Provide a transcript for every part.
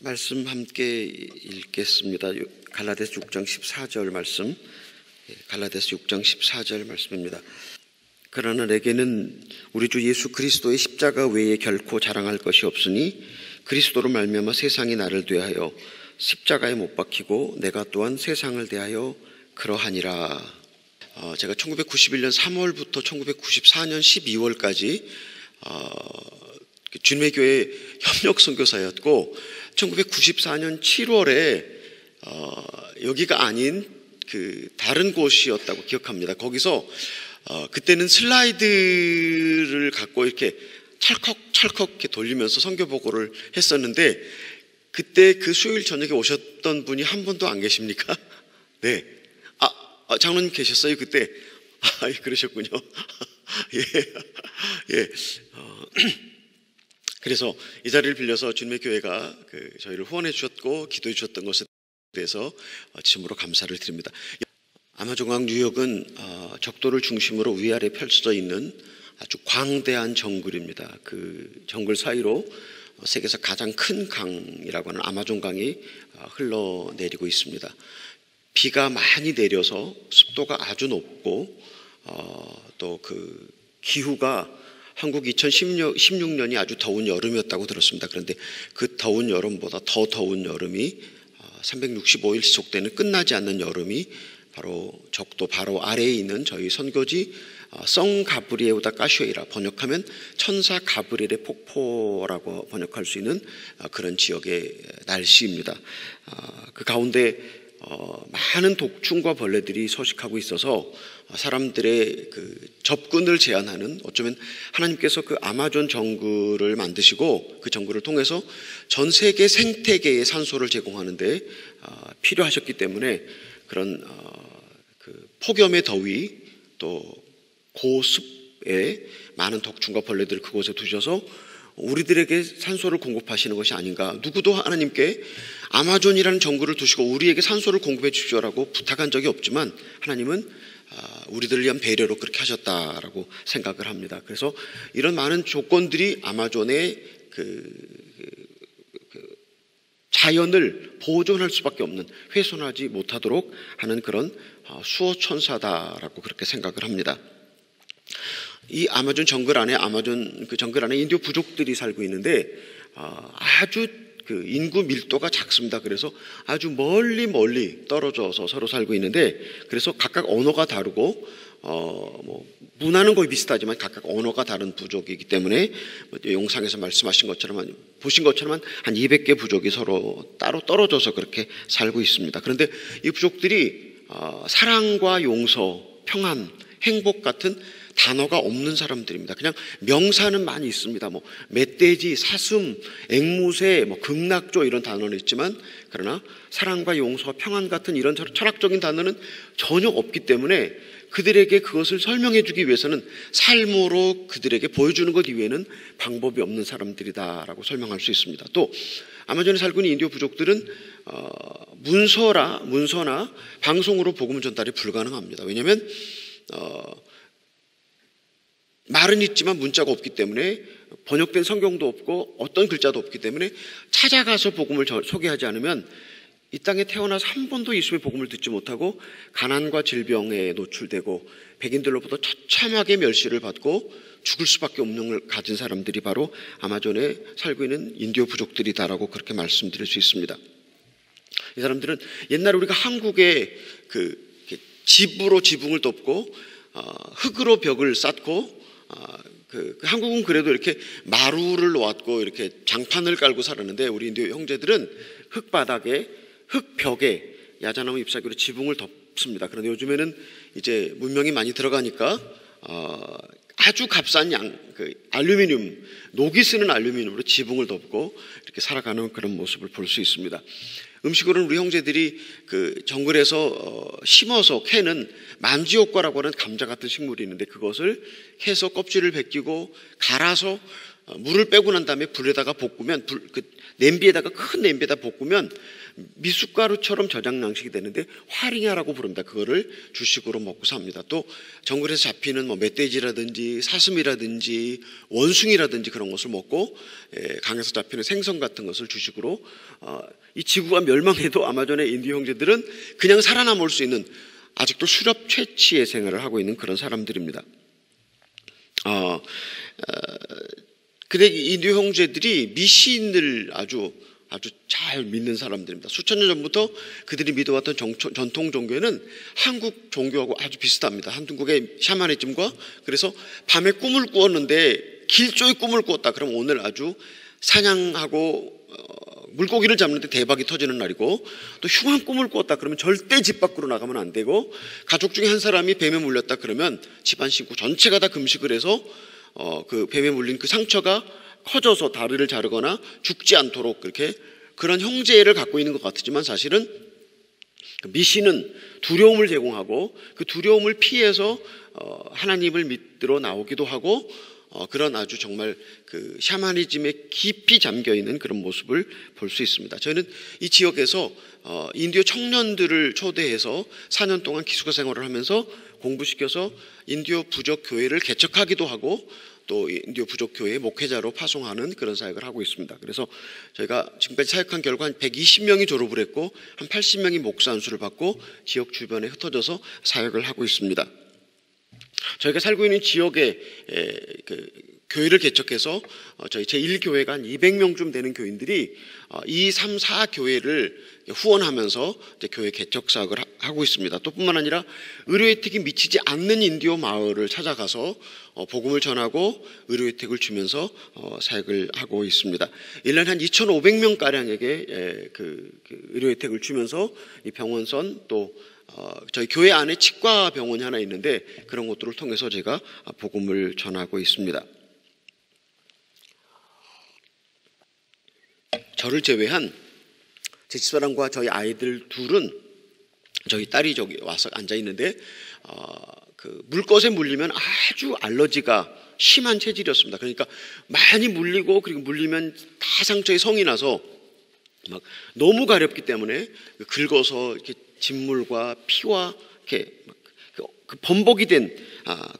말씀 함께 읽겠습니다. 갈라디아서 6장 14절 말씀, 갈라디아서 6장 14절 말씀입니다. 그러나 내게는 우리 주 예수 그리스도의 십자가 외에 결코 자랑할 것이 없으니 그리스도로 말미암아 세상이 나를 대하여 십자가에 못 박히고 내가 또한 세상을 대하여 그러하니라. 제가 1991년 3월부터 1994년 12월까지 주님의 교회 협력 선교사였고 1994년 7월에 여기가 아닌 그 다른 곳이었다고 기억합니다. 거기서 그때는 슬라이드를 갖고 이렇게 찰컥찰컥 이렇게 돌리면서 선교 보고를 했었는데 그때 그 수요일 저녁에 오셨던 분이 한 분도 안 계십니까? 네. 장로님 계셨어요 그때? 그러셨군요. 예. 그래서 이 자리를 빌려서 주님의 교회가 저희를 후원해 주셨고 기도해 주셨던 것에 대해서 진심으로 감사를 드립니다. 아마존강 뉴욕은 적도를 중심으로 위아래 펼쳐져 있는 아주 광대한 정글입니다. 그 정글 사이로 세계에서 가장 큰 강이라고 하는 아마존강이 흘러내리고 있습니다. 비가 많이 내려서 습도가 아주 높고 또 그 기후가 한국 2016년이 아주 더운 여름이었다고 들었습니다. 그런데 그 더운 여름보다 더 더운 여름이 365일 지속되는 끝나지 않는 여름이 바로 적도 바로 아래에 있는 저희 선교지 성 가브리에우다 까슈에이라, 번역하면 천사 가브리엘의 폭포라고 번역할 수 있는 그런 지역의 날씨입니다. 그 가운데 많은 독충과 벌레들이 서식하고 있어서 사람들의 그 접근을 제한하는, 어쩌면 하나님께서 그 아마존 정글을 만드시고 그 정글을 통해서 전 세계 생태계에 산소를 제공하는데 필요하셨기 때문에 그런 그 폭염의 더위 또 고습에 많은 독충과 벌레들을 그곳에 두셔서 우리들에게 산소를 공급하시는 것이 아닌가. 누구도 하나님께 아마존이라는 정글을 두시고 우리에게 산소를 공급해 주십시오라고 부탁한 적이 없지만 하나님은 우리들을 위한 배려로 그렇게 하셨다라고 생각을 합니다. 그래서 이런 많은 조건들이 아마존의 자연을 보존할 수밖에 없는, 훼손하지 못하도록 하는 그런 수호천사다라고 그렇게 생각을 합니다. 이 아마존 정글 안에 인디오 부족들이 살고 있는데 아주 그 인구 밀도가 작습니다. 그래서 아주 멀리 떨어져서 서로 살고 있는데, 그래서 각각 언어가 다르고 문화는 거의 비슷하지만 각각 언어가 다른 부족이기 때문에 영상에서 말씀하신 것처럼 보신 것처럼 한 200개 부족이 서로 따로 떨어져서 그렇게 살고 있습니다. 그런데 이 부족들이 사랑과 용서, 평안, 행복 같은 단어가 없는 사람들입니다. 그냥 명사는 많이 있습니다. 멧돼지, 사슴, 앵무새, 극락조 이런 단어는 있지만, 그러나 사랑과 용서, 평안 같은 이런 철학적인 단어는 전혀 없기 때문에 그들에게 그것을 설명해 주기 위해서는 삶으로 그들에게 보여주는 것 이외에는 방법이 없는 사람들이다라고 설명할 수 있습니다. 또 아마존에 살고 있는 인디오 부족들은 문서나 방송으로 복음 전달이 불가능합니다. 왜냐하면 말은 있지만 문자가 없기 때문에, 번역된 성경도 없고 어떤 글자도 없기 때문에 찾아가서 복음을 소개하지 않으면 이 땅에 태어나서 한 번도 예수의 복음을 듣지 못하고 가난과 질병에 노출되고 백인들로부터 처참하게 멸시를 받고 죽을 수밖에 없는 걸 가진 사람들이 바로 아마존에 살고 있는 인디오 부족들이다라고 그렇게 말씀드릴 수 있습니다. 이 사람들은 옛날에 우리가 한국에 집으로 지붕을 덮고 흙으로 벽을 쌓고 한국은 그래도 이렇게 마루를 놓았고 이렇게 장판을 깔고 살았는데, 우리 인디오 형제들은 흙바닥에, 흙벽에 야자나무 잎사귀로 지붕을 덮습니다. 그런데 요즘에는 이제 문명이 많이 들어가니까 아주 값싼 알루미늄, 녹이 쓰는 알루미늄으로 지붕을 덮고 이렇게 살아가는 그런 모습을 볼 수 있습니다. 음식으로는 우리 형제들이 그 정글에서 심어서 캐는 만지옥과라고 하는 감자 같은 식물이 있는데, 그것을 캐서 껍질을 벗기고 갈아서 물을 빼고 난 다음에 불에다가 볶으면 냄비에다가 큰 냄비에다 볶으면 미숫가루처럼 저장 양식이 되는데 화링야라고 부릅니다. 그거를 주식으로 먹고 삽니다. 또 정글에서 잡히는 뭐 멧돼지라든지 사슴이라든지 원숭이라든지 그런 것을 먹고 강에서 잡히는 생선 같은 것을 주식으로 이 지구가 멸망해도 아마존의 인디오 형제들은 그냥 살아남을 수 있는 아직도 수렵 채취의 생활을 하고 있는 그런 사람들입니다. 근데 인디오 형제들이 미신을 아주 잘 믿는 사람들입니다. 수천 년 전부터 그들이 믿어왔던 전통 종교는 한국 종교하고 아주 비슷합니다. 한국의 샤머니즘과. 그래서 밤에 꿈을 꾸었는데 길조의 꿈을 꾸었다. 그럼 오늘 아주 사냥하고 물고기를 잡는데 대박이 터지는 날이고, 또 흉한 꿈을 꾸었다 그러면 절대 집 밖으로 나가면 안 되고, 가족 중에 한 사람이 뱀에 물렸다 그러면 집안 식구 전체가 다 금식을 해서 그 뱀에 물린 그 상처가 커져서 다리를 자르거나 죽지 않도록 그런 형제를 갖고 있는 것 같지만, 사실은 미신은 두려움을 제공하고 그 두려움을 피해서 하나님을 믿으러 나오기도 하고, 그런 아주 정말 그 샤머니즘에 깊이 잠겨 있는 그런 모습을 볼 수 있습니다. 저희는 이 지역에서 인디오 청년들을 초대해서 4년 동안 기숙사 생활을 하면서 공부시켜서 인디오 부족 교회를 개척하기도 하고, 또 인디오 부족 교회의 목회자로 파송하는 그런 사역을 하고 있습니다. 그래서 저희가 지금까지 사역한 결과 한 120명이 졸업을 했고 한 80명이 목사 안수를 받고 지역 주변에 흩어져서 사역을 하고 있습니다. 저희가 살고 있는 지역에 교회를 개척해서 저희 제1교회가 한 200명쯤 되는 교인들이 2, 3, 4 교회를 후원하면서 이제 교회 개척 사역을 하고 있습니다. 또 뿐만 아니라 의료 혜택이 미치지 않는 인디오 마을을 찾아가서 복음을 전하고 의료 혜택을 주면서 사역을 하고 있습니다. 1년에 한 2,500명가량에게 그 의료 혜택을 주면서 이 병원선, 또 저희 교회 안에 치과 병원이 하나 있는데 그런 것들을 통해서 제가 복음을 전하고 있습니다. 저를 제외한 제 집사람과 저희 아이들 둘은, 저희 딸이 저기 와서 앉아 있는데 그 물것에 물리면 아주 알러지가 심한 체질이었습니다. 그러니까 많이 물리고, 그리고 물리면 다 상처에 성이 나서 막 너무 가렵기 때문에 긁어서 이렇게 진물과 피와 이렇게 그 범벅이 된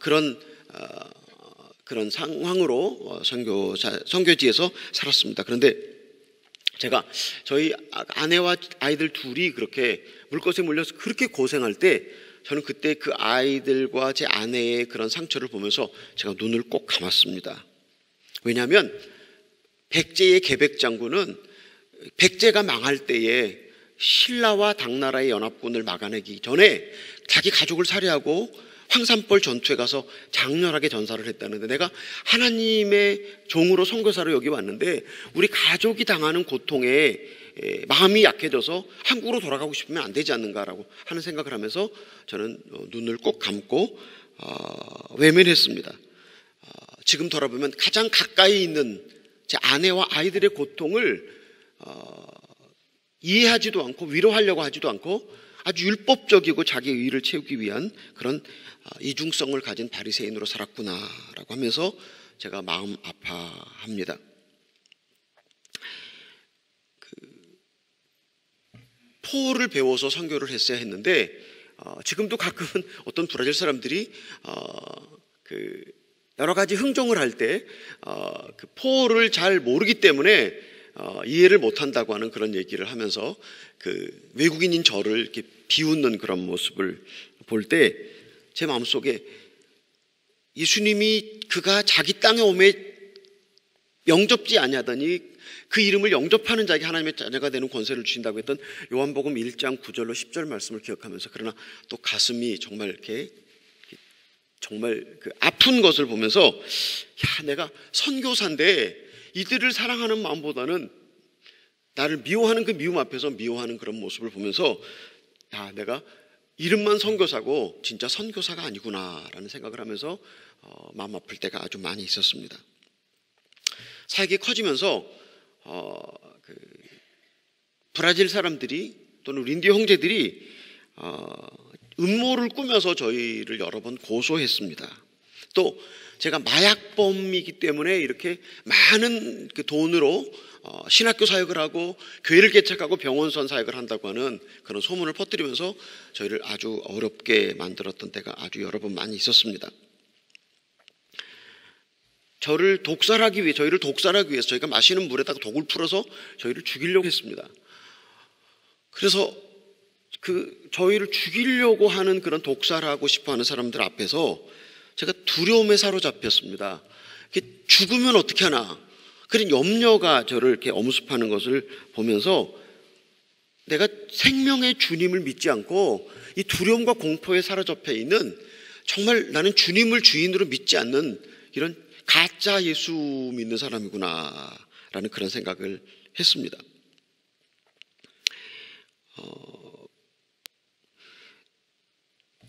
그런 상황으로 선교지에서 살았습니다. 그런데 제가 저희 아내와 아이들 둘이 그렇게 물것에 물려서 그렇게 고생할 때, 저는 그때 그 아이들과 제 아내의 그런 상처를 보면서 제가 눈을 꼭 감았습니다. 왜냐하면 백제의 계백장군은 백제가 망할 때에 신라와 당나라의 연합군을 막아내기 전에 자기 가족을 살해하고 황산벌 전투에 가서 장렬하게 전사를 했다는데, 내가 하나님의 종으로 선교사로 여기 왔는데 우리 가족이 당하는 고통에 마음이 약해져서 한국으로 돌아가고 싶으면 안 되지 않는가라고 하는 생각을 하면서 저는 눈을 꼭 감고 외면했습니다. 지금 돌아보면 가장 가까이 있는 제 아내와 아이들의 고통을 이해하지도 않고 위로하려고 하지도 않고 아주 율법적이고 자기 의의를 채우기 위한 그런 이중성을 가진 바리새인으로 살았구나라고 하면서 제가 마음 아파합니다. 포를 배워서 선교를 했어야 했는데 지금도 가끔은 어떤 브라질 사람들이 여러 가지 흥정을 할 때 그 포를 잘 모르기 때문에 이해를 못한다고 하는 그런 얘기를 하면서 그 외국인인 저를 이렇게 비웃는 그런 모습을 볼 때 제 마음속에 예수님이 그가 자기 땅에 오매 영접지 아니하더니 그 이름을 영접하는 자에게 하나님의 자녀가 되는 권세를 주신다고 했던 요한복음 1장 9절로 10절 말씀을 기억하면서, 그러나 또 가슴이 정말 이렇게 정말 그 아픈 것을 보면서, 야, 내가 선교사인데 이들을 사랑하는 마음보다는 나를 미워하는 그 미움 앞에서 미워하는 그런 모습을 보면서, 야, 내가 이름만 선교사고 진짜 선교사가 아니구나라는 생각을 하면서 마음 아플 때가 아주 많이 있었습니다. 사역이 커지면서 브라질 사람들이 또는 인디오 형제들이 음모를 꾸며서 저희를 여러 번 고소했습니다. 또 제가 마약범이기 때문에 이렇게 많은 그 돈으로 신학교 사역을 하고 교회를 개척하고 병원선 사역을 한다고 하는 그런 소문을 퍼뜨리면서 저희를 아주 어렵게 만들었던 때가 아주 여러 번 많이 있었습니다. 저희를 독살하기 위해서 저희가 마시는 물에다가 독을 풀어서 저희를 죽이려고 했습니다. 그래서 저희를 죽이려고 하는 그런 독살하고 싶어 하는 사람들 앞에서 제가 두려움에 사로잡혔습니다. 죽으면 어떻게 하나, 그런 염려가 저를 이렇게 엄습하는 것을 보면서 내가 생명의 주님을 믿지 않고 이 두려움과 공포에 사로잡혀 있는, 정말 나는 주님을 주인으로 믿지 않는 이런 가짜 예수 믿는 사람이구나 라는 그런 생각을 했습니다.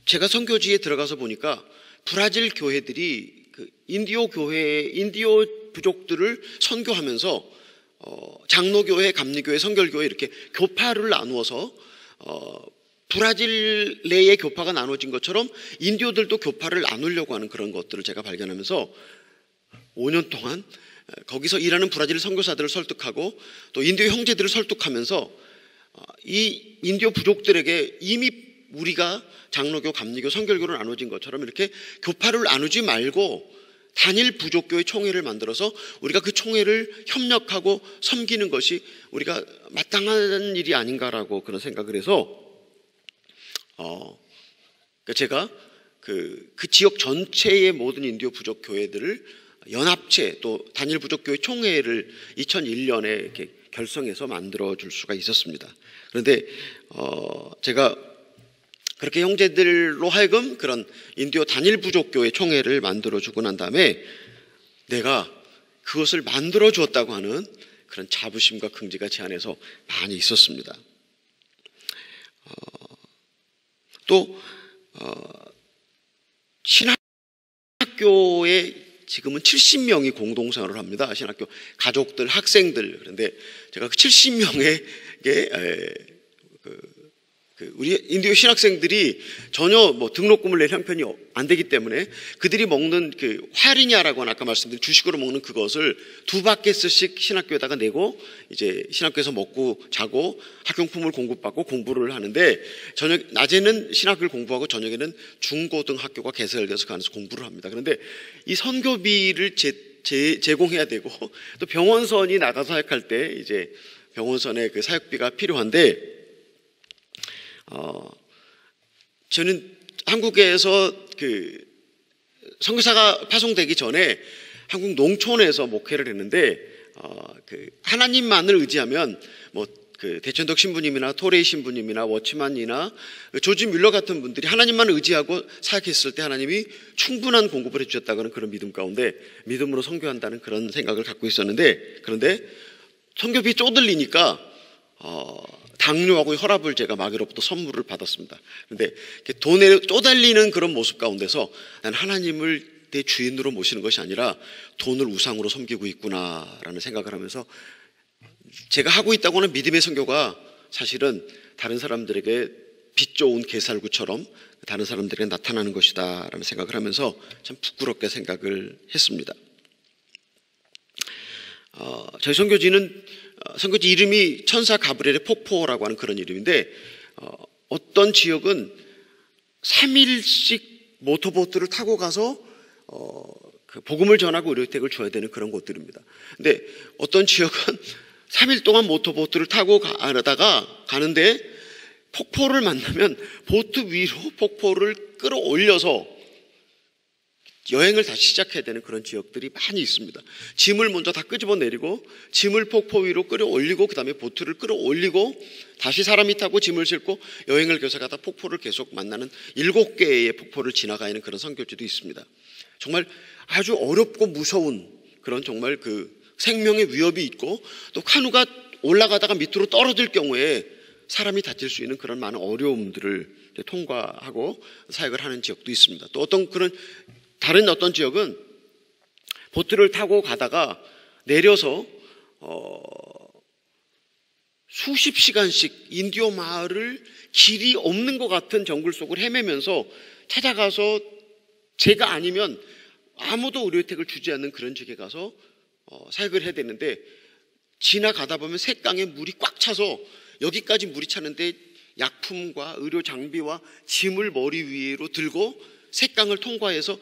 제가 선교지에 들어가서 보니까 브라질 교회들이 인디오 부족들을 선교하면서 장로교회, 감리교회, 성결교회 이렇게 교파를 나누어서 브라질 내의 교파가 나눠진 것처럼 인디오들도 교파를 나누려고 하는 그런 것들을 제가 발견하면서 5년 동안 거기서 일하는 브라질 선교사들을 설득하고 또 인디오 형제들을 설득하면서 이 인디오 부족들에게 이미 우리가 장로교, 감리교, 성결교로 나눠진 것처럼 이렇게 교파를 나누지 말고 단일 부족교회 총회를 만들어서 우리가 그 총회를 협력하고 섬기는 것이 우리가 마땅한 일이 아닌가라고 그런 생각을 해서 제가 그 지역 전체의 모든 인디오 부족 교회들을 연합체 또 단일 부족 교회 총회를 2001년에 이렇게 결성해서 만들어 줄 수가 있었습니다. 그런데 제가 그렇게 형제들로 하여금 그런 인디오 단일 부족교회 총회를 만들어주고 난 다음에 내가 그것을 만들어 주었다고 하는 그런 자부심과 긍지가 제 안에서 많이 있었습니다. 또 신학교에 지금은 70명이 공동생활을 합니다. 신학교 가족들, 학생들. 그런데 제가 그 70명의 우리 인디오 신학생들이 전혀 등록금을 낼 형편이 안 되기 때문에 그들이 먹는 그 화리냐라고 하는 아까 말씀드린 주식으로 먹는 그것을 2바켓씩 신학교에다가 내고 이제 신학교에서 먹고 자고 학용품을 공급받고 공부를 하는데 낮에는 신학을 공부하고 저녁에는 중고등학교가 개설돼서 그 안에서 공부를 합니다. 그런데 이 선교비를 제공해야 되고 또 병원선이 나가서 사역할 때 이제 병원선에 그 사역비가 필요한데 저는 한국에서 그 선교사가 파송되기 전에 한국 농촌에서 목회를 했는데 그 하나님만을 의지하면 그 대천덕 신부님이나 토레이 신부님이나 워치만이나 조지 뮬러 같은 분들이 하나님만 의지하고 사역했을 때 하나님이 충분한 공급을 해주셨다는 그런 믿음 가운데 믿음으로 선교한다는 그런 생각을 갖고 있었는데, 그런데 선교비 쪼들리니까 당뇨하고 혈압을 제가 마귀로부터 선물을 받았습니다. 그런데 돈에 쪼달리는 그런 모습 가운데서 난 하나님을 내 주인으로 모시는 것이 아니라 돈을 우상으로 섬기고 있구나라는 생각을 하면서 제가 하고 있다고 하는 믿음의 선교가 사실은 다른 사람들에게 빛 좋은 게살구처럼 다른 사람들에게 나타나는 것이다 라는 생각을 하면서 참 부끄럽게 생각을 했습니다. 저희 선교지 이름이 천사 가브리엘의 폭포라고 하는 그런 이름인데 어떤 지역은 3일씩 모터보트를 타고 가서 그 복음을 전하고 의료 혜택을 줘야 되는 그런 곳들입니다. 근데 어떤 지역은 3일 동안 모터보트를 타고 가는데 폭포를 만나면 보트 위로 폭포를 끌어올려서 여행을 다시 시작해야 되는 그런 지역들이 많이 있습니다. 짐을 먼저 다 끄집어 내리고 짐을 폭포 위로 끌어올리고 그 다음에 보트를 끌어올리고 다시 사람이 타고 짐을 싣고 여행을 계속하다 폭포를 계속 만나는 7개의 폭포를 지나가는 그런 선교지도 있습니다. 정말 아주 어렵고 무서운 그런 정말 그 생명의 위협이 있고 또 카누가 올라가다가 밑으로 떨어질 경우에 사람이 다칠 수 있는 그런 많은 어려움들을 통과하고 사역을 하는 지역도 있습니다. 또 다른 어떤 지역은 보트를 타고 가다가 내려서 수십 시간씩 인디오 마을을 길이 없는 것 같은 정글 속을 헤매면서 찾아가서 제가 아니면 아무도 의료 혜택을 주지 않는 그런 지역에 가서 사역을 해야 되는데, 지나가다 보면 샛강에 물이 꽉 차서 여기까지 물이 차는데 약품과 의료 장비와 짐을 머리 위로 들고 샛강을 통과해서,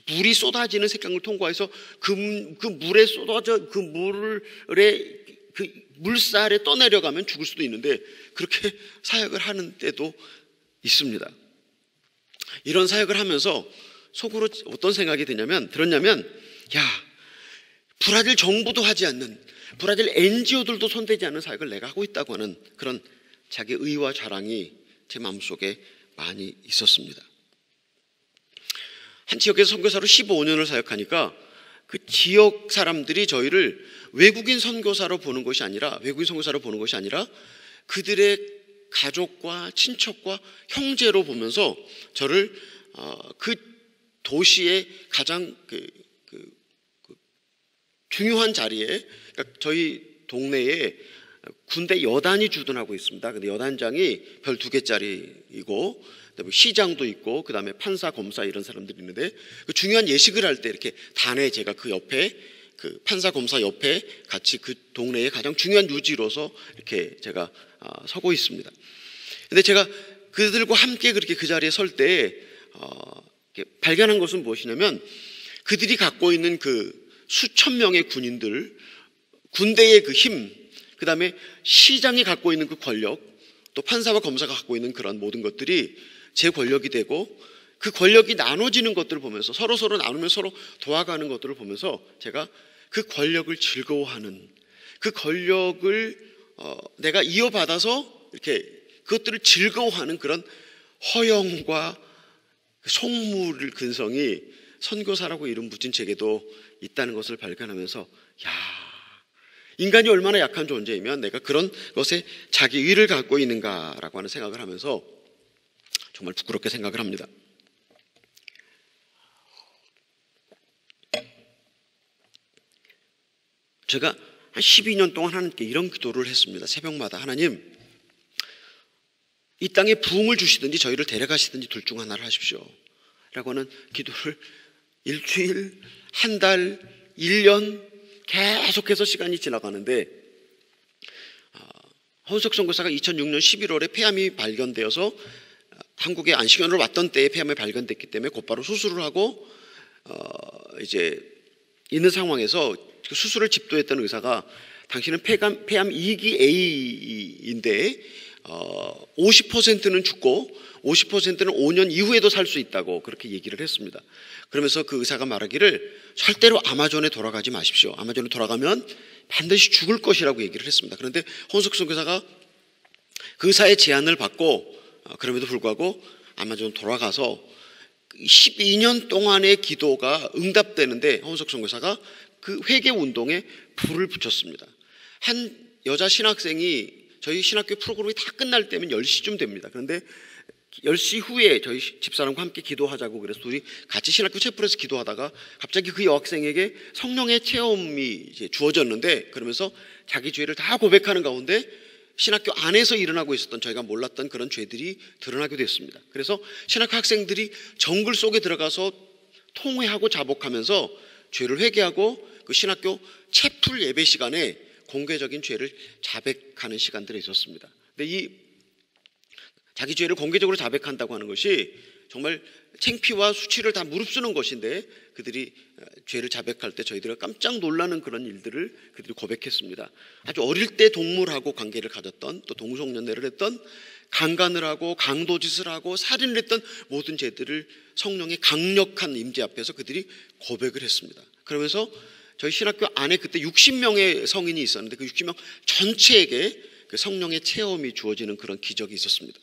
물이 쏟아지는 샛강을 통과해서 그 물에 쏟아져 그 물에 그 물살에 떠내려가면 죽을 수도 있는데, 그렇게 사역을 하는 때도 있습니다. 이런 사역을 하면서 속으로 어떤 생각이 들었냐면, 야, 브라질 정부도 하지 않는, 브라질 NGO들도 손대지 않는 사역을 내가 하고 있다고 하는 그런 자기 의와 자랑이 제 마음속에 많이 있었습니다. 한 지역에서 선교사로 15년을 사역하니까 그 지역 사람들이 저희를 외국인 선교사로 보는 것이 아니라 그들의 가족과 친척과 형제로 보면서 저를 그 도시의 가장 중요한 자리에, 그러니까 저희 동네에 군대 여단이 주둔하고 있습니다. 근데 여단장이 별 2개짜리이고, 그다음에 시장도 있고, 그다음에 판사, 검사 이런 사람들이 있는데, 그 중요한 예식을 할 때 이렇게 단에 제가 그 옆에, 그 판사, 검사 옆에 같이 그 동네의 가장 중요한 유지로서 이렇게 제가 서고 있습니다. 근데 제가 그들과 함께 그렇게 그 자리에 설 때 발견한 것은 무엇이냐면, 그들이 갖고 있는 그 수천 명의 군인들, 군대의 그 힘, 그 다음에 시장이 갖고 있는 그 권력, 또 판사와 검사가 갖고 있는 그런 모든 것들이 제 권력이 되고, 그 권력이 나눠지는 것들을 보면서, 서로 나누면 서로 도와가는 것들을 보면서 제가 그 권력을 즐거워하는, 그 권력을 내가 이어받아서 이렇게 그것들을 즐거워하는 그런 허영과 속물 근성이 선교사라고 이름 붙인 제게도 있다는 것을 발견하면서, 야, 인간이 얼마나 약한 존재이면 내가 그런 것에 자기 의를 갖고 있는가라고 하는 생각을 하면서 정말 부끄럽게 생각을 합니다. 제가 한 12년 동안 하나님께 이런 기도를 했습니다. 새벽마다, 하나님, 이 땅에 부흥을 주시든지 저희를 데려가시든지 둘 중 하나를 하십시오 라고 하는 기도를 일주일, 한 달, 1년 계속해서 시간이 지나가는데, 헌석 선교사가 2006년 11월에 폐암이 발견되어서 한국에 안식년으로 왔던 때에 폐암이 발견됐기 때문에 곧바로 수술을 하고 이제 있는 상황에서 그 수술을 집도했던 의사가, 당신은 폐암 2기 A인데 50%는 죽고 50%는 5년 이후에도 살 수 있다고 그렇게 얘기를 했습니다. 그러면서 그 의사가 말하기를 절대로 아마존에 돌아가지 마십시오. 아마존에 돌아가면 반드시 죽을 것이라고 얘기를 했습니다. 그런데 헌석 선교사가 그 의사의 제안을 받고 그럼에도 불구하고 아마존 돌아가서 12년 동안의 기도가 응답되는데, 헌석 선교사가 그 회개 운동에 불을 붙였습니다. 한 여자 신학생이, 저희 신학교 프로그램이 다 끝날 때면 10시쯤 됩니다. 그런데 10시 후에 저희 집사람과 함께 기도하자고 그래서 둘이 같이 신학교 채플에서 기도하다가 갑자기 그 여학생에게 성령의 체험이 이제 주어졌는데, 그러면서 자기 죄를 다 고백하는 가운데 신학교 안에서 일어나고 있었던 저희가 몰랐던 그런 죄들이 드러나게 됐습니다. 그래서 신학교 학생들이 정글 속에 들어가서 통회하고 자복하면서 죄를 회개하고 그 신학교 채플 예배 시간에 공개적인 죄를 자백하는 시간들이 있었습니다. 근데 이 자기 죄를 공개적으로 자백한다고 하는 것이 정말 창피와 수치를 다 무릅쓰는 것인데, 그들이 죄를 자백할 때 저희들이 깜짝 놀라는 그런 일들을 그들이 고백했습니다. 아주 어릴 때 동물하고 관계를 가졌던, 또 동성연애를 했던, 강간을 하고 강도짓을 하고 살인을 했던 모든 죄들을 성령의 강력한 임재 앞에서 그들이 고백을 했습니다. 그러면서 저희 신학교 안에 그때 60명의 성인이 있었는데, 그 60명 전체에게 그 성령의 체험이 주어지는 그런 기적이 있었습니다.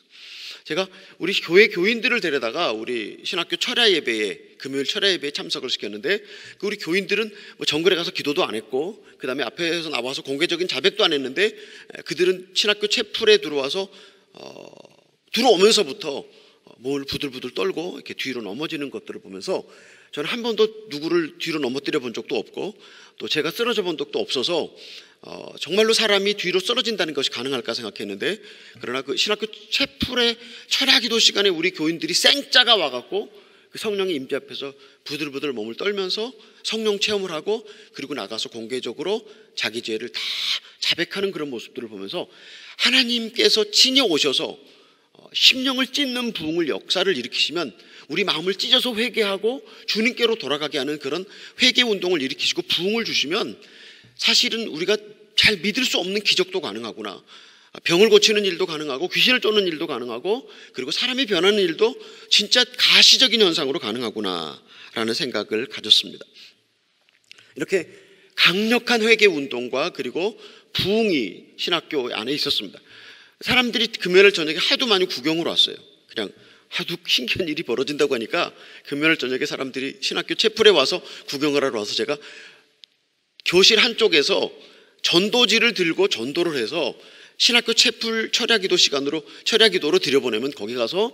제가 우리 교회 교인들을 데려다가 우리 신학교 철야 예배에, 금요일 철야 예배에 참석을 시켰는데, 그 우리 교인들은 뭐 정글에 가서 기도도 안 했고, 그 다음에 앞에서 나와서 공개적인 자백도 안 했는데, 그들은 신학교 채플에 들어와서 들어오면서부터 몸을 부들부들 떨고 이렇게 뒤로 넘어지는 것들을 보면서, 저는 한 번도 누구를 뒤로 넘어뜨려 본 적도 없고, 또 제가 쓰러져 본 적도 없어서 정말로 사람이 뒤로 쓰러진다는 것이 가능할까 생각했는데, 그러나 그 신학교 채플의 철야 기도 시간에 우리 교인들이 생짜가 와갖고 그 성령의 임재 앞에서 부들부들 몸을 떨면서 성령 체험을 하고 그리고 나가서 공개적으로 자기 죄를 다 자백하는 그런 모습들을 보면서 하나님께서 친히 오셔서 심령을 찢는 부흥을 역사를 일으키시면 우리 마음을 찢어서 회개하고 주님께로 돌아가게 하는 그런 회개 운동을 일으키시고 부흥을 주시면 사실은 우리가 잘 믿을 수 없는 기적도 가능하구나. 병을 고치는 일도 가능하고 귀신을 쫓는 일도 가능하고 그리고 사람이 변하는 일도 진짜 가시적인 현상으로 가능하구나 라는 생각을 가졌습니다. 이렇게 강력한 회개 운동과 그리고 부흥이 신학교 안에 있었습니다. 사람들이 금요일 저녁에 하도 많이 구경을 왔어요. 그냥 하도 신기한 일이 벌어진다고 하니까 금요일 저녁에 사람들이 신학교 채플에 와서 구경을 하러 와서 제가 교실 한쪽에서 전도지를 들고 전도를 해서 신학교 채플 철야기도 시간으로 철야기도로 들여보내면 거기 가서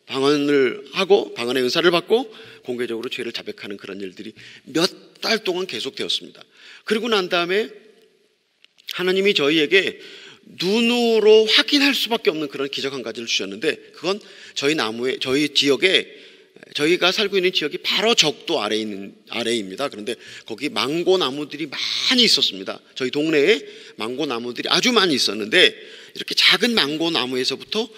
방언을 하고 방언의 은사를 받고 공개적으로 죄를 자백하는 그런 일들이 몇 달 동안 계속되었습니다. 그리고 난 다음에 하나님이 저희에게 눈으로 확인할 수밖에 없는 그런 기적 한 가지를 주셨는데 그건 저희 지역에 저희가 살고 있는 지역이 바로 적도 아래입니다. 그런데 거기 망고 나무들이 많이 있었습니다. 저희 동네에 망고 나무들이 아주 많이 있었는데 이렇게 작은 망고 나무에서부터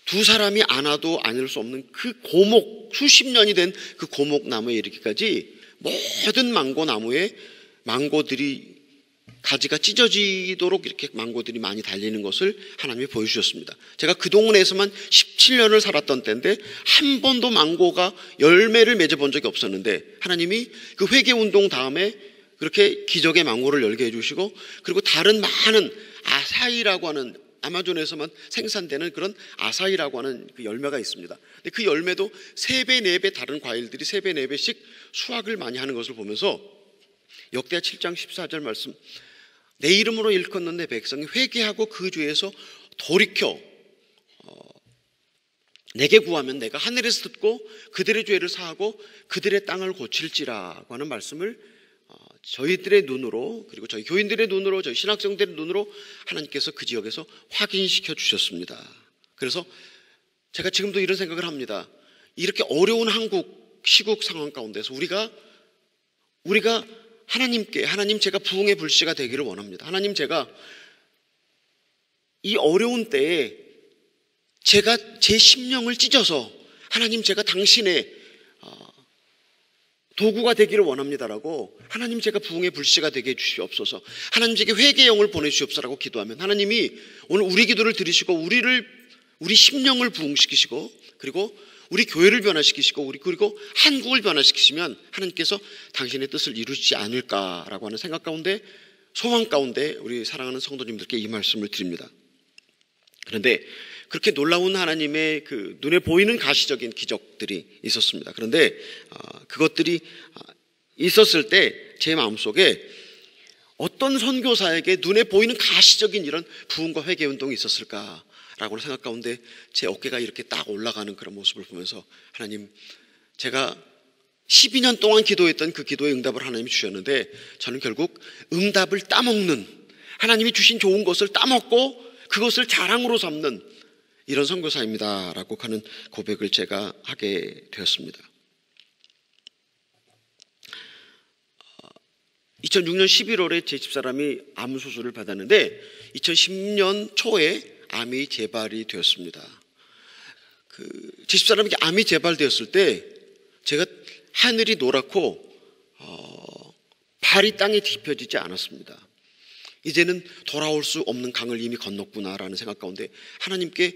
두 사람이 안아도 안을 수 없는 그 고목, 수십 년이 된 그 고목 나무에 이르기까지 모든 망고 나무에 망고들이 가지가 찢어지도록 이렇게 망고들이 많이 달리는 것을 하나님이 보여주셨습니다. 제가 그 동네에서만 17년을 살았던 때인데 한 번도 망고가 열매를 맺어본 적이 없었는데 하나님이 그 회개운동 다음에 그렇게 기적의 망고를 열게 해주시고 그리고 다른 많은 아사이라고 하는 아마존에서만 생산되는 그런 아사이라고 하는 그 열매가 있습니다. 근데 그 열매도 3배, 4배 다른 과일들이 3배, 4배씩 수확을 많이 하는 것을 보면서 역대하 7장 14절 말씀 내 이름으로 일컫는 내 백성이 회개하고 그 죄에서 돌이켜 내게 구하면 내가 하늘에서 듣고 그들의 죄를 사하고 그들의 땅을 고칠지라고 하는 말씀을 저희들의 눈으로 그리고 저희 교인들의 눈으로 저희 신학생들의 눈으로 하나님께서 그 지역에서 확인시켜 주셨습니다. 그래서 제가 지금도 이런 생각을 합니다. 이렇게 어려운 한국 시국 상황 가운데서 우리가 하나님 제가 부흥의 불씨가 되기를 원합니다. 하나님 제가 이 어려운 때에 제가 제 심령을 찢어서 하나님 제가 당신의 도구가 되기를 원합니다라고 하나님 제가 부흥의 불씨가 되게 해주시옵소서 하나님 제게 회개의 영을 보내주시옵소서라고 기도하면 하나님이 오늘 우리 기도를 들으시고 우리 심령을 부흥시키시고 그리고 우리 교회를 변화시키시고 그리고 한국을 변화시키시면 하나님께서 당신의 뜻을 이루시지 않을까라고 하는 생각 가운데 소망 가운데 우리 사랑하는 성도님들께 이 말씀을 드립니다. 그런데 그렇게 놀라운 하나님의 그 눈에 보이는 가시적인 기적들이 있었습니다. 그런데 그것들이 있었을 때 제 마음속에 어떤 선교사에게 눈에 보이는 가시적인 이런 부흥과 회개 운동이 있었을까라고 생각 가운데 제 어깨가 이렇게 딱 올라가는 그런 모습을 보면서 하나님 제가 12년 동안 기도했던 그 기도의 응답을 하나님이 주셨는데 저는 결국 응답을 따먹는 하나님이 주신 좋은 것을 따먹고 그것을 자랑으로 삼는 이런 선교사입니다 라고 하는 고백을 제가 하게 되었습니다. 2006년 11월에 제 집사람이 암 수술을 받았는데 2010년 초에 암이 재발이 되었습니다. 제 집사람에게 암이 재발되었을 때 제가 하늘이 노랗고 발이 땅에 짚혀지지 않았습니다. 이제는 돌아올 수 없는 강을 이미 건넜구나라는 생각 가운데 하나님께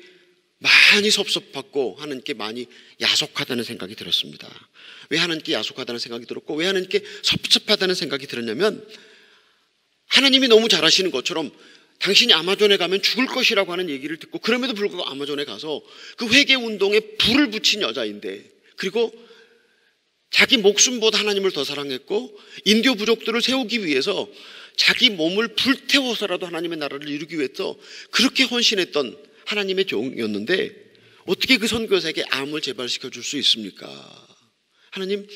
많이 섭섭하고 하나님께 많이 야속하다는 생각이 들었습니다. 왜 하나님께 야속하다는 생각이 들었고 왜 하나님께 섭섭하다는 생각이 들었냐면 하나님이 너무 잘하시는 것처럼 당신이 아마존에 가면 죽을 것이라고 하는 얘기를 듣고 그럼에도 불구하고 아마존에 가서 그 회개 운동에 불을 붙인 여자인데 그리고 자기 목숨보다 하나님을 더 사랑했고 인도 부족들을 세우기 위해서 자기 몸을 불태워서라도 하나님의 나라를 이루기 위해서 그렇게 헌신했던 하나님의 종이었는데 어떻게 그 선교사에게 암을 재발시켜 줄 수 있습니까? 하나님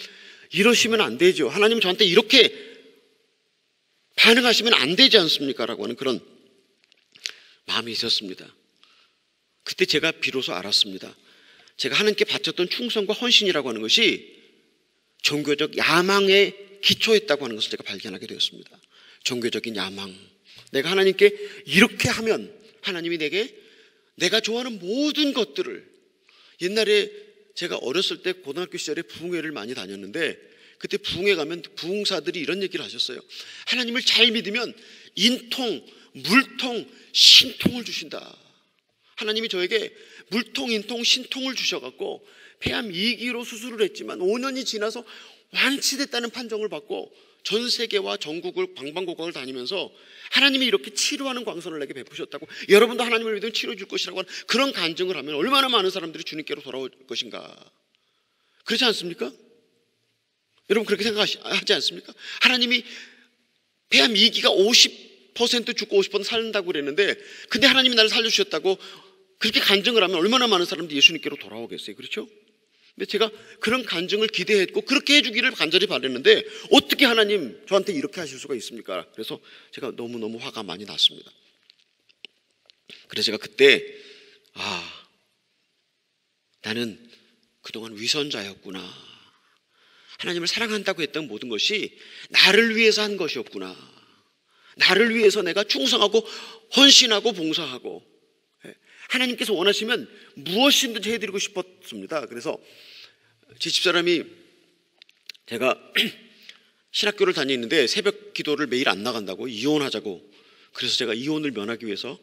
이러시면 안 되죠. 하나님 저한테 이렇게 반응하시면 안 되지 않습니까? 라고 하는 그런 마음이 있었습니다. 그때 제가 비로소 알았습니다. 제가 하나님께 바쳤던 충성과 헌신이라고 하는 것이 종교적 야망에 기초했다고 하는 것을 제가 발견하게 되었습니다. 종교적인 야망. 내가 하나님께 이렇게 하면 하나님이 내게 내가 좋아하는 모든 것들을, 옛날에 제가 어렸을 때 고등학교 시절에 부흥회를 많이 다녔는데 그때 부흥회 가면 부흥사들이 이런 얘기를 하셨어요. 하나님을 잘 믿으면 인통, 물통, 신통을 주신다. 하나님이 저에게 물통, 인통, 신통을 주셔갖고 폐암 2기로 수술을 했지만 5년이 지나서 완치됐다는 판정을 받고 전 세계와 전국을 방방곡곡을 다니면서 하나님이 이렇게 치료하는 광선을 내게 베푸셨다고, 여러분도 하나님을 믿으면 치료해 줄 것이라고 하는 그런 간증을 하면 얼마나 많은 사람들이 주님께로 돌아올 것인가. 그렇지 않습니까? 여러분 그렇게 생각하지 않습니까? 하나님이 폐암 2기가 50% 죽고 50% 살린다고 그랬는데, 근데 하나님이 나를 살려주셨다고 그렇게 간증을 하면 얼마나 많은 사람들이 예수님께로 돌아오겠어요. 그렇죠? 근데 제가 그런 간증을 기대했고 그렇게 해주기를 간절히 바랬는데 어떻게 하나님 저한테 이렇게 하실 수가 있습니까? 그래서 제가 너무너무 화가 많이 났습니다. 그래서 제가 그때 나는 그동안 위선자였구나. 하나님을 사랑한다고 했던 모든 것이 나를 위해서 한 것이었구나. 나를 위해서 내가 충성하고 헌신하고 봉사하고, 하나님께서 원하시면 무엇이든지 해드리고 싶었습니다. 그래서 제 집사람이, 제가 신학교를 다니는데 새벽 기도를 매일 안 나간다고 이혼하자고, 그래서 제가 이혼을 면하기 위해서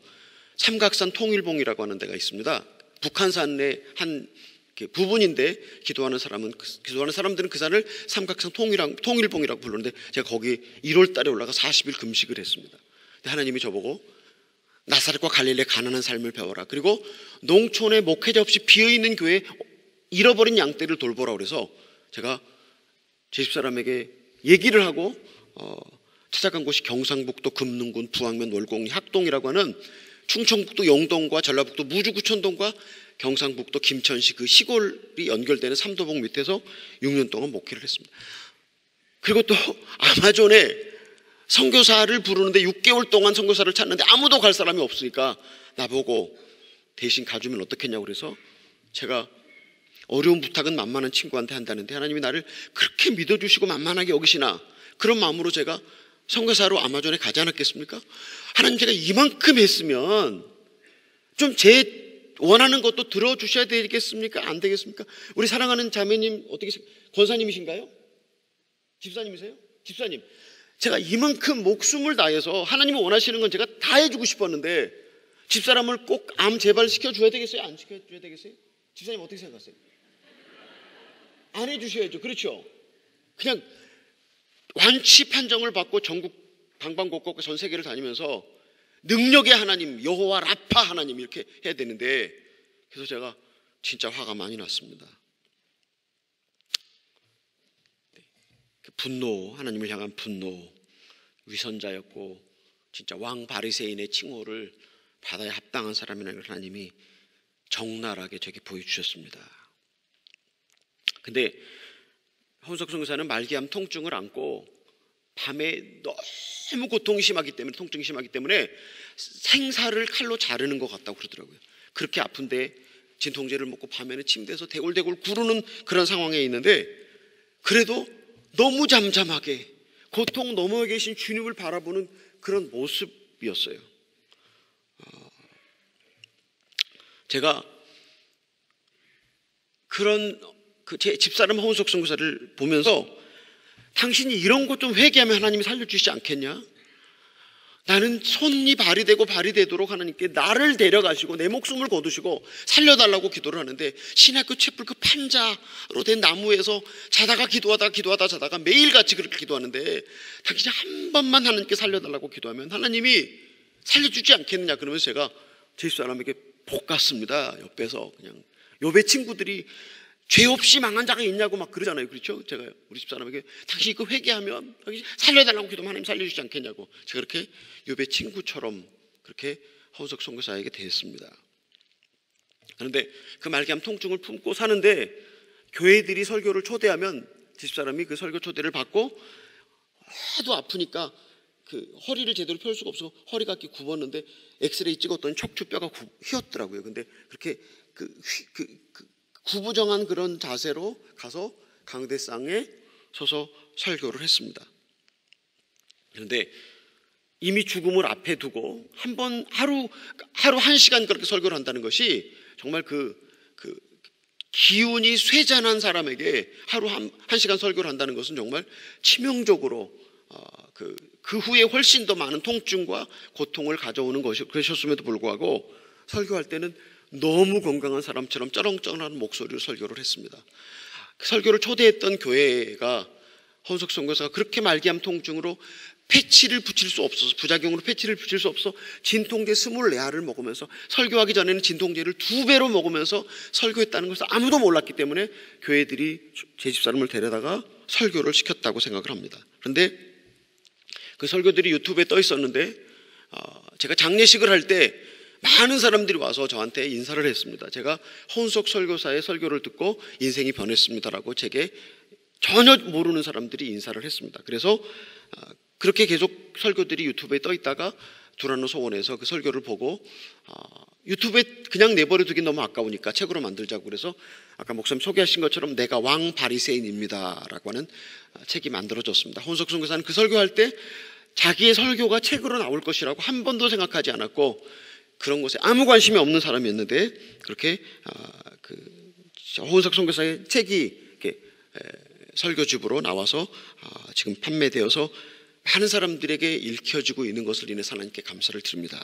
삼각산 통일봉이라고 하는 데가 있습니다. 북한산의 한 부분인데 기도하는 사람들은 그 산을 삼각산 통일봉이라고 부르는데 제가 거기 1월 달에 올라가 40일 금식을 했습니다. 근데 하나님이 저보고 나사렛과 갈릴리의 가난한 삶을 배워라. 그리고 농촌에 목회자 없이 비어있는 교회에 잃어버린 양떼를 돌보라 그래서 제가 제 집사람에게 얘기를 하고 찾아간 곳이 경상북도 금능군 부항면 월곡리 학동이라고 하는 충청북도 영동과 전라북도 무주구천동과 경상북도 김천시 그 시골이 연결되는 삼도봉 밑에서 6년 동안 목회를 했습니다. 그리고 또 아마존에 선교사를 부르는데 6개월 동안 선교사를 찾는데 아무도 갈 사람이 없으니까 나보고 대신 가주면 어떻겠냐고 그래서 제가 어려운 부탁은 만만한 친구한테 한다는데 하나님이 나를 그렇게 믿어주시고 만만하게 여기시나, 그런 마음으로 제가 선교사로 아마존에 가지 않았겠습니까? 하나님 제가 이만큼 했으면 좀 제 원하는 것도 들어주셔야 되겠습니까? 안 되겠습니까? 우리 사랑하는 자매님 어떻게, 권사님이신가요? 집사님이세요? 집사님, 제가 이만큼 목숨을 다해서 하나님이 원하시는 건 제가 다 해주고 싶었는데 집사람을 꼭 암 재발 시켜줘야 되겠어요? 안 시켜줘야 되겠어요? 집사님 어떻게 생각하세요? 안 해주셔야죠. 그렇죠? 그냥 완치 판정을 받고 전국 방방곡곡 전 세계를 다니면서 능력의 하나님 여호와 라파 하나님 이렇게 해야 되는데, 그래서 제가 진짜 화가 많이 났습니다. 분노, 하나님을 향한 분노, 위선자였고 진짜 왕 바리새인의 칭호를 받아야 합당한 사람이라는 걸 하나님이 적나라하게 저에게 보여주셨습니다. 근데 홍석 선교사는 말기암 통증을 안고 밤에 너무 고통이 심하기 때문에, 통증이 심하기 때문에 생사를 칼로 자르는 것 같다고 그러더라고요. 그렇게 아픈데 진통제를 먹고 밤에는 침대에서 대굴대굴 구르는 그런 상황에 있는데 그래도 너무 잠잠하게 고통 너머에 계신 주님을 바라보는 그런 모습이었어요. 제가 그런 제 집사람 홍석 선교사를 보면서 당신이 이런 것 좀 회개하면 하나님이 살려주시지 않겠냐? 나는 손이 발이 되고 발이 되도록 하나님께 나를 데려가시고 내 목숨을 거두시고 살려달라고 기도를 하는데, 신학교 촛불 그 판자로 된 나무에서 자다가 기도하다 자다가 매일같이 그렇게 기도하는데 당신이 한 번만 하나님께 살려달라고 기도하면 하나님이 살려주지 않겠느냐. 그러면서 제가 제 집사람에게 볶았습니다. 옆에서 그냥 요배 친구들이 죄 없이 망한 자가 있냐고 막 그러잖아요. 그렇죠? 제가 우리 집사람에게 당신이 그 회개하면 당신 살려달라고 기도하면 하나님 살려주지 않겠냐고, 제가 그렇게 요배 친구처럼 그렇게 허우석 선교사에게 대했습니다. 그런데 그 말기암 통증을 품고 사는데 교회들이 설교를 초대하면 집사람이 그 설교 초대를 받고 하도 아프니까 그 허리를 제대로 펼 수가 없어서 허리가 이렇게 굽었는데 엑스레이 찍었더니 척추뼈가 휘었더라고요. 근데 그렇게 구부정한 그런 자세로 가서 강대상에 서서 설교를 했습니다. 그런데 이미 죽음을 앞에 두고 하루 1시간 그렇게 설교를 한다는 것이 정말 그 기운이 쇠잔한 사람에게 하루 1시간 설교를 한다는 것은 정말 치명적으로 그 후에 훨씬 더 많은 통증과 고통을 가져오는 것이었음에도 불구하고 설교할 때는 너무 건강한 사람처럼 쩌렁쩌렁한 목소리로 설교를 했습니다. 그 설교를 초대했던 교회가 헌석 선교사가 그렇게 말기암 통증으로 패치를 붙일 수 없어서, 부작용으로 패치를 붙일 수 없어 진통제 24알을 먹으면서, 설교하기 전에는 진통제를 2배로 먹으면서 설교했다는 것을 아무도 몰랐기 때문에 교회들이 제 집사람을 데려다가 설교를 시켰다고 생각을 합니다. 그런데 그 설교들이 유튜브에 떠 있었는데 제가 장례식을 할 때 많은 사람들이 와서 저한테 인사를 했습니다. 제가 헌석 설교사의 설교를 듣고 인생이 변했습니다라고 제게 전혀 모르는 사람들이 인사를 했습니다. 그래서 그렇게 계속 설교들이 유튜브에 떠 있다가 두란노 소원에서 그 설교를 보고 유튜브에 그냥 내버려 두긴 너무 아까우니까 책으로 만들자고, 그래서 아까 목사님 소개하신 것처럼 내가 왕 바리새인입니다 라고 하는 책이 만들어졌습니다. 헌석 선교사는 그 설교할 때 자기의 설교가 책으로 나올 것이라고 한 번도 생각하지 않았고 그런 것에 아무 관심이 없는 사람이었는데, 그렇게 헌석 선교사의 책이 이렇게 설교집으로 나와서 지금 판매되어서 많은 사람들에게 읽혀지고 있는 것을 인해서 하나님께 감사를 드립니다.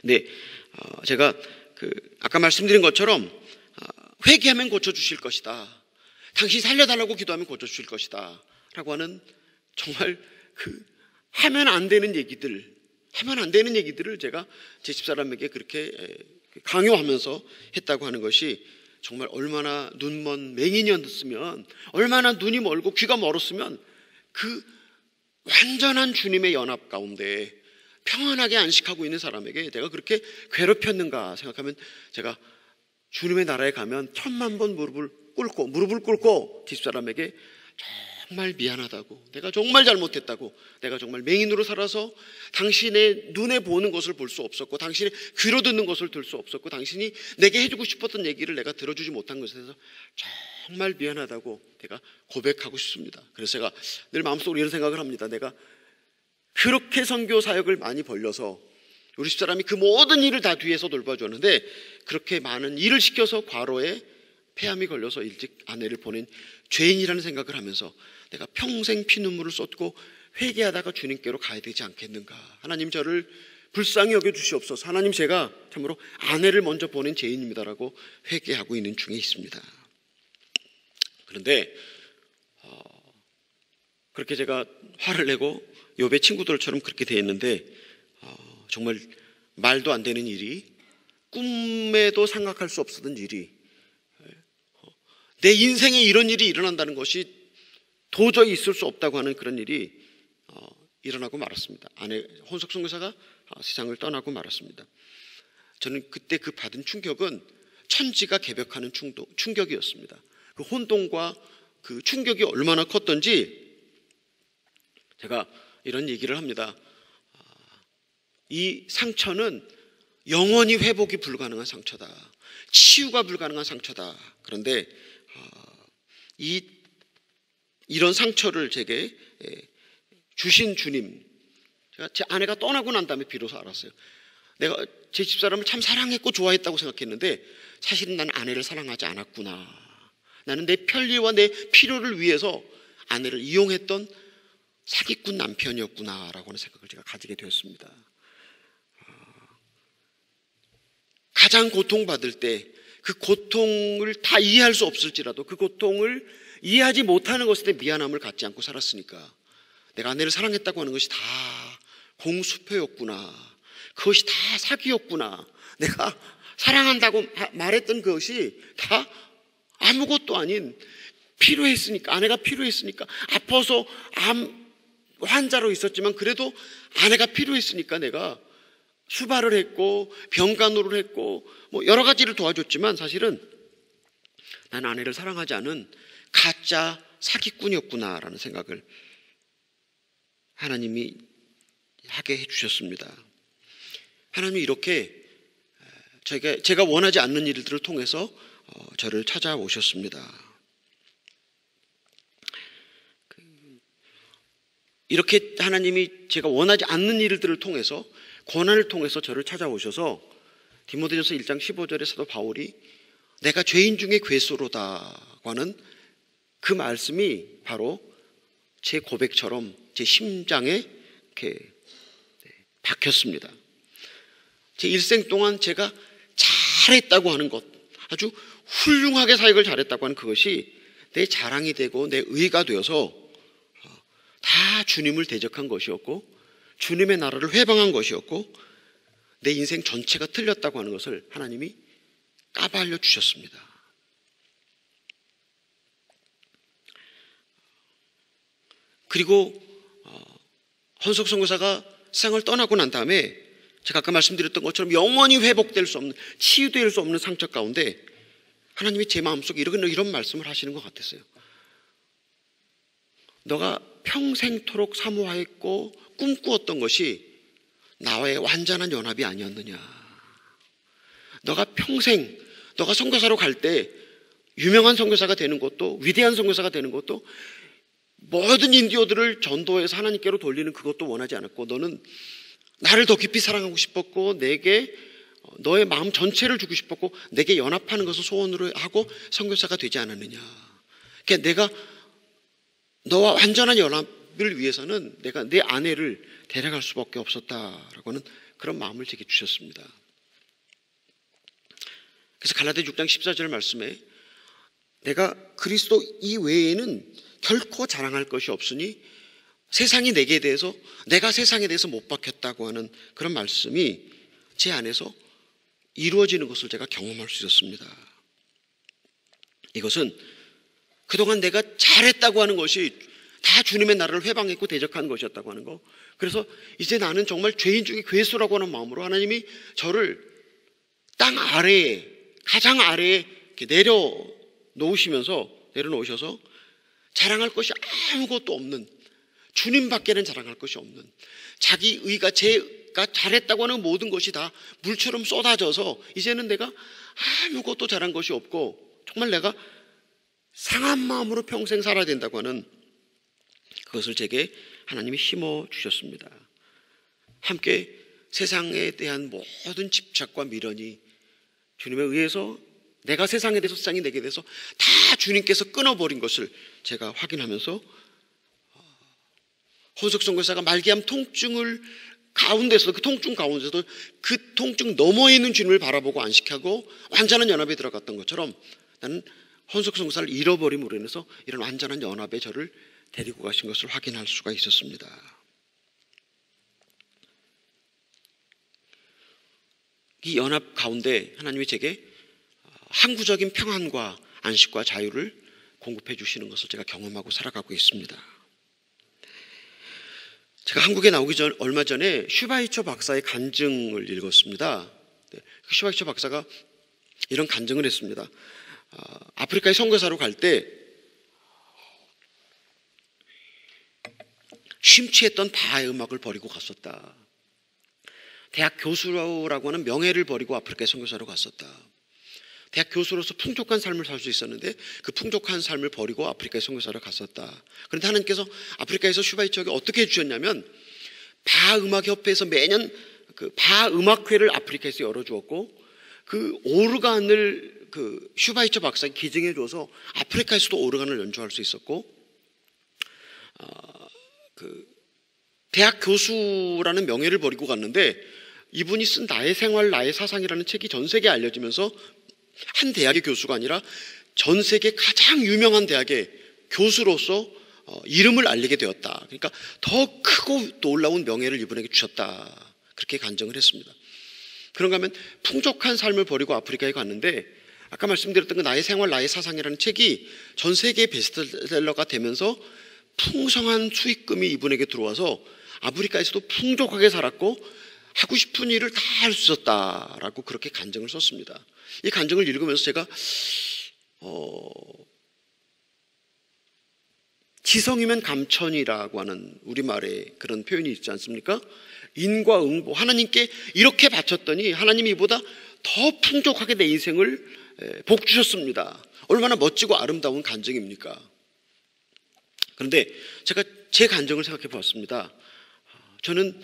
네, 제가 아까 말씀드린 것처럼 회개하면 고쳐주실 것이다, 당신이 살려달라고 기도하면 고쳐주실 것이다 라고 하는 정말 하면 안 되는 얘기들을 제가 제 집사람에게 그렇게 강요하면서 했다고 하는 것이 정말 얼마나 눈먼 맹인이었으면, 얼마나 눈이 멀고 귀가 멀었으면 그 완전한 주님의 연합 가운데 평안하게 안식하고 있는 사람에게 내가 그렇게 괴롭혔는가 생각하면, 제가 주님의 나라에 가면 10,000번 무릎을 꿇고 집사람에게 정말 미안하다고, 내가 정말 잘못했다고, 내가 정말 맹인으로 살아서 당신의 눈에 보는 것을 볼 수 없었고, 당신의 귀로 듣는 것을 들을 수 없었고, 당신이 내게 해주고 싶었던 얘기를 내가 들어주지 못한 것에 대해서 정말 미안하다고 내가 고백하고 싶습니다. 그래서 제가 늘 마음속으로 이런 생각을 합니다. 내가 그렇게 선교 사역을 많이 벌려서 우리 집사람이 그 모든 일을 다 뒤에서 돌봐줬는데, 그렇게 많은 일을 시켜서 과로에 폐암이 걸려서 일찍 아내를 보낸 죄인이라는 생각을 하면서 내가 평생 피눈물을 쏟고 회개하다가 주님께로 가야 되지 않겠는가. 하나님 저를 불쌍히 여겨주시옵소서. 하나님 제가 참으로 아내를 먼저 보낸 죄인입니다라고 회개하고 있는 중에 있습니다. 그런데 그렇게 제가 화를 내고 욥의 친구들처럼 그렇게 되었는데 정말 말도 안 되는 일이, 꿈에도 생각할 수 없었던 일이, 내 인생에 이런 일이 일어난다는 것이 도저히 있을 수 없다고 하는 그런 일이 일어나고 말았습니다. 아내 헌석 선교사가 세상을 떠나고 말았습니다. 저는 그때 그 받은 충격은 천지가 개벽하는 충격이었습니다. 그 혼돈과 그 충격이 얼마나 컸던지 제가 이런 얘기를 합니다. 이 상처는 영원히 회복이 불가능한 상처다, 치유가 불가능한 상처다. 그런데 이런 상처를 제게 주신 주님, 제가 제 아내가 떠나고 난 다음에 비로소 알았어요. 내가 제 집사람을 참 사랑했고 좋아했다고 생각했는데 사실은 난 아내를 사랑하지 않았구나. 나는 내 편리와 내 필요를 위해서 아내를 이용했던 사기꾼 남편이었구나라고 하는 생각을 제가 가지게 되었습니다. 가장 고통받을 때 그 고통을 다 이해할 수 없을지라도 그 고통을 이해하지 못하는 것에 대해 미안함을 갖지 않고 살았으니까, 내가 아내를 사랑했다고 하는 것이 다 공수표였구나, 그것이 다 사기였구나, 내가 사랑한다고 말했던 그것이 다 아무것도 아닌, 필요했으니까, 아내가 필요했으니까, 아파서 암 환자로 있었지만 그래도 아내가 필요했으니까 내가 수발을 했고 병간호를 했고 뭐 여러 가지를 도와줬지만 사실은 난 아내를 사랑하지 않은 가짜 사기꾼이었구나라는 생각을 하나님이 하게 해주셨습니다. 하나님이 이렇게 제가 원하지 않는 일들을 통해서 저를 찾아오셨습니다. 이렇게 하나님이 제가 원하지 않는 일들을 통해서, 고난을 통해서 저를 찾아오셔서 디모데전서 1장 15절에 사도 바울이 내가 죄인 중에 괴수로다고 하는 그 말씀이 바로 제 고백처럼 제 심장에 이렇게 박혔습니다. 제 일생 동안 제가 잘했다고 하는 것, 아주 훌륭하게 사역을 잘했다고 하는 그것이 내 자랑이 되고 내 의가 되어서 다 주님을 대적한 것이었고, 주님의 나라를 회방한 것이었고, 내 인생 전체가 틀렸다고 하는 것을 하나님이 까발려 주셨습니다. 그리고 헌석 선교사가 세상을 떠나고 난 다음에 제가 아까 말씀드렸던 것처럼 영원히 회복될 수 없는, 치유될 수 없는 상처 가운데 하나님이 제 마음속에 이런 말씀을 하시는 것 같았어요. 너가 평생토록 사모하였고 꿈꾸었던 것이 나와의 완전한 연합이 아니었느냐. 너가 평생, 너가 선교사로 갈 때 유명한 선교사가 되는 것도, 위대한 선교사가 되는 것도, 모든 인디오들을 전도해서 하나님께로 돌리는 그것도 원하지 않았고, 너는 나를 더 깊이 사랑하고 싶었고, 내게 너의 마음 전체를 주고 싶었고, 내게 연합하는 것을 소원으로 하고 선교사가 되지 않았느냐. 그러니까 내가 너와 완전한 연합을 위해서는 내가 내 아내를 데려갈 수밖에 없었다라고 하는 그런 마음을 제게 주셨습니다. 그래서 갈라디아 6장 14절 말씀에 내가 그리스도 이외에는 결코 자랑할 것이 없으니 세상이 내게 대해서, 내가 세상에 대해서 못 박혔다고 하는 그런 말씀이 제 안에서 이루어지는 것을 제가 경험할 수 있었습니다. 이것은 그동안 내가 잘했다고 하는 것이 다 주님의 나라를 회방했고 대적한 것이었다고 하는 거. 그래서 이제 나는 정말 죄인 중에 괴수라고 하는 마음으로 하나님이 저를 땅 아래에, 가장 아래에 이렇게 내려놓으셔서 자랑할 것이 아무것도 없는, 주님밖에는 자랑할 것이 없는, 자기 의가, 제가 잘했다고 하는 모든 것이 다 물처럼 쏟아져서 이제는 내가 아무것도 잘한 것이 없고 정말 내가 상한 마음으로 평생 살아야 된다고 하는 그것을 제게 하나님이 심어 주셨습니다. 함께 세상에 대한 모든 집착과 미련이 주님에 의해서, 내가 세상에 대해서, 세상이 내게 대해서 다 주님께서 끊어버린 것을 제가 확인하면서 헌석 선교사가 말기암 통증을 가운데서, 그 통증 가운데서도 그 통증 너머에 있는 주님을 바라보고 안식하고 완전한 연합에 들어갔던 것처럼 나는 헌석 선교사를 잃어버림으로 인해서 이런 완전한 연합에 저를 데리고 가신 것을 확인할 수가 있었습니다. 이 연합 가운데 하나님이 제게 항구적인 평안과 안식과 자유를 공급해 주시는 것을 제가 경험하고 살아가고 있습니다. 제가 한국에 나오기 전 얼마 전에 슈바이처 박사의 간증을 읽었습니다. 슈바이처 박사가 이런 간증을 했습니다. 아프리카에 선교사로 갈 때 심취했던 바하의 음악을 버리고 갔었다. 대학 교수라고 하는 명예를 버리고 아프리카에 선교사로 갔었다. 대학 교수로서 풍족한 삶을 살 수 있었는데 그 풍족한 삶을 버리고 아프리카에 선교사로 갔었다. 그런데 하나님께서 아프리카에서 슈바이처에게 어떻게 해주셨냐면, 바하 음악협회에서 매년 그 바하 음악회를 아프리카에서 열어주었고, 그 오르간을 그 슈바이처 박사에게 기증해 줘서 아프리카에서도 오르간을 연주할 수 있었고, 그 대학 교수라는 명예를 버리고 갔는데 이분이 쓴 나의 생활 나의 사상이라는 책이 전 세계에 알려지면서 한 대학의 교수가 아니라 전 세계 가장 유명한 대학의 교수로서 이름을 알리게 되었다. 그러니까 더 크고 놀라운 명예를 이분에게 주셨다. 그렇게 간증을 했습니다. 그런가 하면 풍족한 삶을 버리고 아프리카에 갔는데, 아까 말씀드렸던 그 나의 생활 나의 사상이라는 책이 전 세계 베스트셀러가 되면서 풍성한 수익금이 이분에게 들어와서 아프리카에서도 풍족하게 살았고 하고 싶은 일을 다 할 수 있었다라고 그렇게 간증을 썼습니다. 이 간증을 읽으면서 제가 지성이면 감천이라고 하는 우리말에 그런 표현이 있지 않습니까? 인과응보, 하나님께 이렇게 바쳤더니 하나님이 이보다 더 풍족하게 내 인생을 복 주셨습니다. 얼마나 멋지고 아름다운 간증입니까? 그런데 제가 제 간증을 생각해 보았습니다. 저는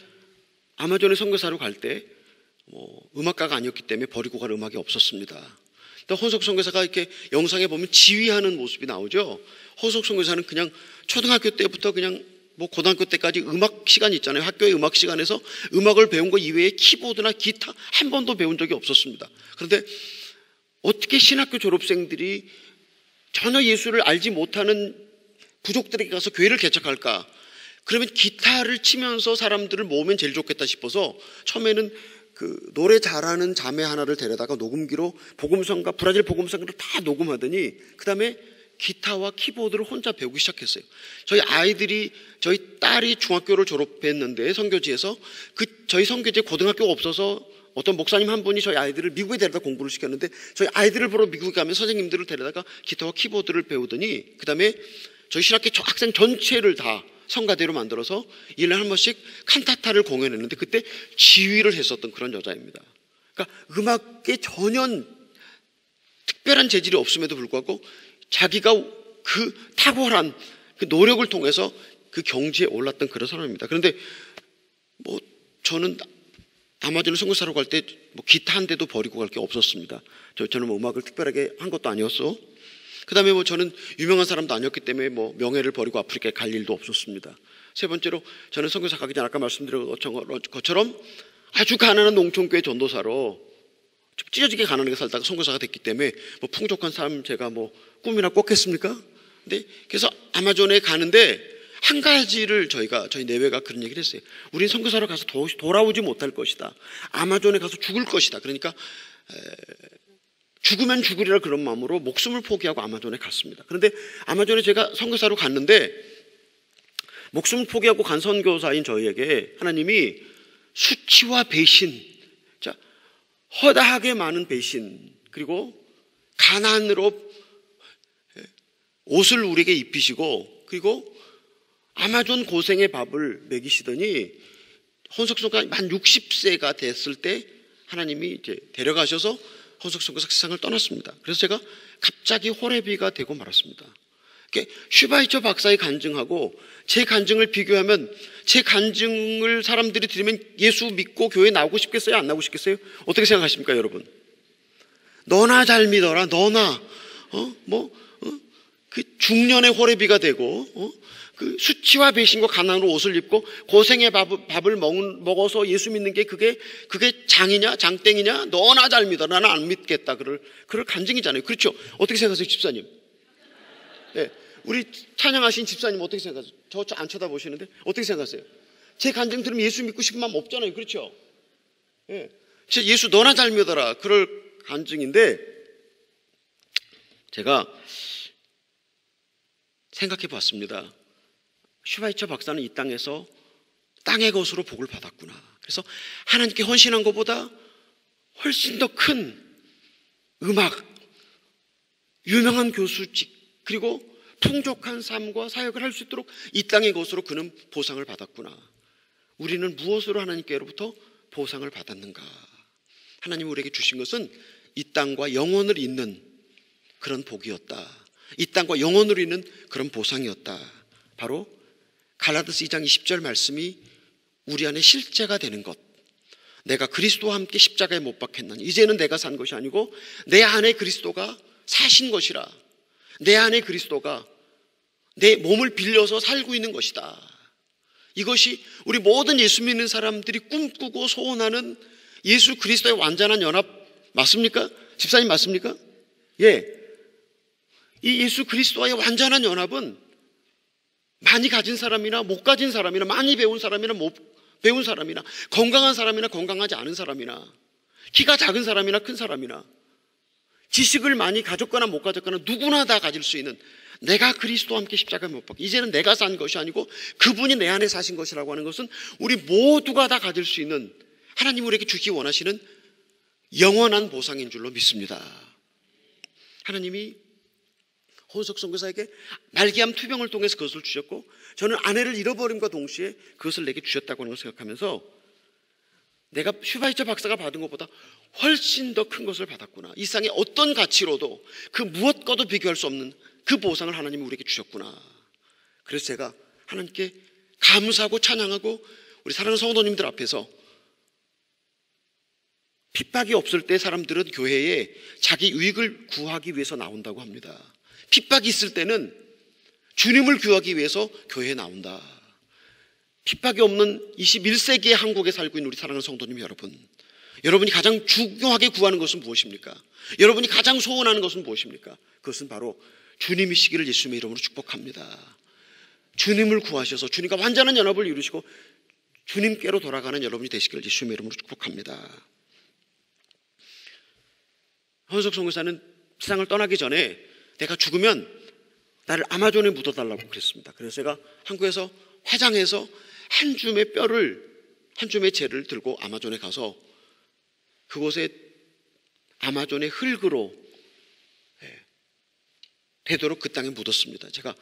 아마존에 선교사로 갈 때 음악가가 아니었기 때문에 버리고 갈 음악이 없었습니다. 허석 선교사가 이렇게 영상에 보면 지휘하는 모습이 나오죠. 허석 선교사는 그냥 초등학교 때부터 그냥 고등학교 때까지 음악 시간이 있잖아요. 학교의 음악 시간에서 음악을 배운 거 이외에 키보드나 기타 한 번도 배운 적이 없었습니다. 그런데 어떻게 신학교 졸업생들이 전혀 예수를 알지 못하는 부족들에게 가서 교회를 개척할까? 그러면 기타를 치면서 사람들을 모으면 제일 좋겠다 싶어서 처음에는 그 노래 잘하는 자매 하나를 데려다가 녹음기로 복음성가, 브라질 복음성가를 다 녹음하더니 그 다음에 기타와 키보드를 혼자 배우기 시작했어요. 저희 딸이 중학교를 졸업했는데 선교지에서 저희 선교지에 고등학교가 없어서 어떤 목사님 한 분이 저희 아이들을 미국에 데려다 공부를 시켰는데 저희 아이들을 보러 미국에 가면 선생님들을 데려다가 기타와 키보드를 배우더니 그 다음에 저희 신학교 학생 전체를 다 성가대로 만들어서 1년에 한 번씩 칸타타를 공연했는데 그때 지휘를 했었던 그런 여자입니다. 그러니까 음악에 전혀 특별한 재질이 없음에도 불구하고 자기가 그 탁월한 그 노력을 통해서 그 경지에 올랐던 그런 사람입니다. 그런데 저는 아마존에 선교사로 갈 때 기타 한 대도 버리고 갈 게 없었습니다. 저는 음악을 특별하게 한 것도 아니었어. 그 다음에 저는 유명한 사람도 아니었기 때문에 명예를 버리고 아프리카에 갈 일도 없었습니다. 세 번째로 저는 선교사 가기 전에 아까 말씀드린 것처럼 아주 가난한 농촌교회 전도사로 찢어지게 가난하게 살다가 선교사가 됐기 때문에 풍족한 삶 제가 꿈이나 꿨겠습니까? 근데 그래서 아마존에 가는데 한 가지를 저희 내외가 그런 얘기를 했어요. 우린 선교사로 가서 돌아오지 못할 것이다. 아마존에 가서 죽을 것이다. 그러니까 죽으면 죽으리라 그런 마음으로 목숨을 포기하고 아마존에 갔습니다. 그런데 아마존에 제가 선교사로 갔는데 목숨을 포기하고 간 선교사인 저희에게 하나님이 수치와 배신, 허다하게 많은 배신, 그리고 가난으로 옷을 우리에게 입히시고 그리고 아마존 고생의 밥을 먹이시더니 헌석선교가 만 60세가 됐을 때 하나님이 이제 데려가셔서 헌석선교사 세상을 떠났습니다. 그래서 제가 갑자기 호레비가 되고 말았습니다. 슈바이처 박사의 간증하고 제 간증을 비교하면 제 간증을 사람들이 들으면 예수 믿고 교회 나오고 싶겠어요? 안 나오고 싶겠어요? 어떻게 생각하십니까, 여러분? 너나 잘 믿어라. 너나 그 중년의 호레비가 되고 그 수치와 배신과 가난으로 옷을 입고 고생의 밥을 먹어서 예수 믿는 게 그게 장이냐 장땡이냐? 너나 잘 믿어. 나는 안 믿겠다. 그럴 간증이잖아요. 그렇죠? 어떻게 생각하세요, 집사님? 네, 우리 찬양하신 집사님 어떻게 생각하세요? 저 안 쳐다보시는데 어떻게 생각하세요? 제 간증 들으면 예수 믿고 싶은 마음 없잖아요. 그렇죠? 네, 예수 너나 잘 믿어라. 그럴 간증인데 제가 생각해 봤습니다. 슈바이처 박사는 이 땅에서 땅의 것으로 복을 받았구나. 그래서 하나님께 헌신한 것보다 훨씬 더 큰 음악, 유명한 교수직, 그리고 풍족한 삶과 사역을 할 수 있도록 이 땅의 것으로 그는 보상을 받았구나. 우리는 무엇으로 하나님께로부터 보상을 받았는가? 하나님이 우리에게 주신 것은 이 땅과 영원을 잇는 그런 복이었다. 이 땅과 영원으로 있는 그런 보상이었다. 바로 갈라디아서 2장 20절 말씀이 우리 안에 실제가 되는 것. 내가 그리스도와 함께 십자가에 못 박혔나니 이제는 내가 산 것이 아니고 내 안에 그리스도가 사신 것이라. 내 안에 그리스도가 내 몸을 빌려서 살고 있는 것이다. 이것이 우리 모든 예수 믿는 사람들이 꿈꾸고 소원하는 예수 그리스도의 완전한 연합 맞습니까? 집사님 맞습니까? 예. 이 예수 그리스도와의 완전한 연합은 많이 가진 사람이나 못 가진 사람이나 많이 배운 사람이나 못 배운 사람이나 건강한 사람이나 건강하지 않은 사람이나 키가 작은 사람이나 큰 사람이나 지식을 많이 가졌거나 못 가졌거나 누구나 다 가질 수 있는 내가 그리스도와 함께 십자가에 못 박혀 이제는 내가 산 것이 아니고 그분이 내 안에 사신 것이라고 하는 것은 우리 모두가 다 가질 수 있는 하나님 우리에게 주기 원하시는 영원한 보상인 줄로 믿습니다. 하나님이 혼석 선교사에게 말기암 투병을 통해서 그것을 주셨고 저는 아내를 잃어버림과 동시에 그것을 내게 주셨다고 하는 걸 생각하면서 내가 슈바이처 박사가 받은 것보다 훨씬 더 큰 것을 받았구나. 이 세상의 어떤 가치로도 그 무엇과도 비교할 수 없는 그 보상을 하나님이 우리에게 주셨구나. 그래서 제가 하나님께 감사하고 찬양하고 우리 사랑하는 성도님들 앞에서 핍박이 없을 때 사람들은 교회에 자기 유익을 구하기 위해서 나온다고 합니다. 핍박이 있을 때는 주님을 구하기 위해서 교회에 나온다. 핍박이 없는 21세기의 한국에 살고 있는 우리 사랑하는 성도님 여러분, 여러분이 가장 중요하게 구하는 것은 무엇입니까? 여러분이 가장 소원하는 것은 무엇입니까? 그것은 바로 주님이시기를 예수님의 이름으로 축복합니다. 주님을 구하셔서 주님과 완전한 연합을 이루시고 주님께로 돌아가는 여러분이 되시기를 예수님의 이름으로 축복합니다. 헌석 선교사는 세상을 떠나기 전에 내가 죽으면 나를 아마존에 묻어달라고 그랬습니다. 그래서 제가 한국에서 화장해서 한 줌의 뼈를, 한 줌의 재를 들고 아마존에 가서 그곳에 아마존의 흙으로 되도록 그 땅에 묻었습니다. 제가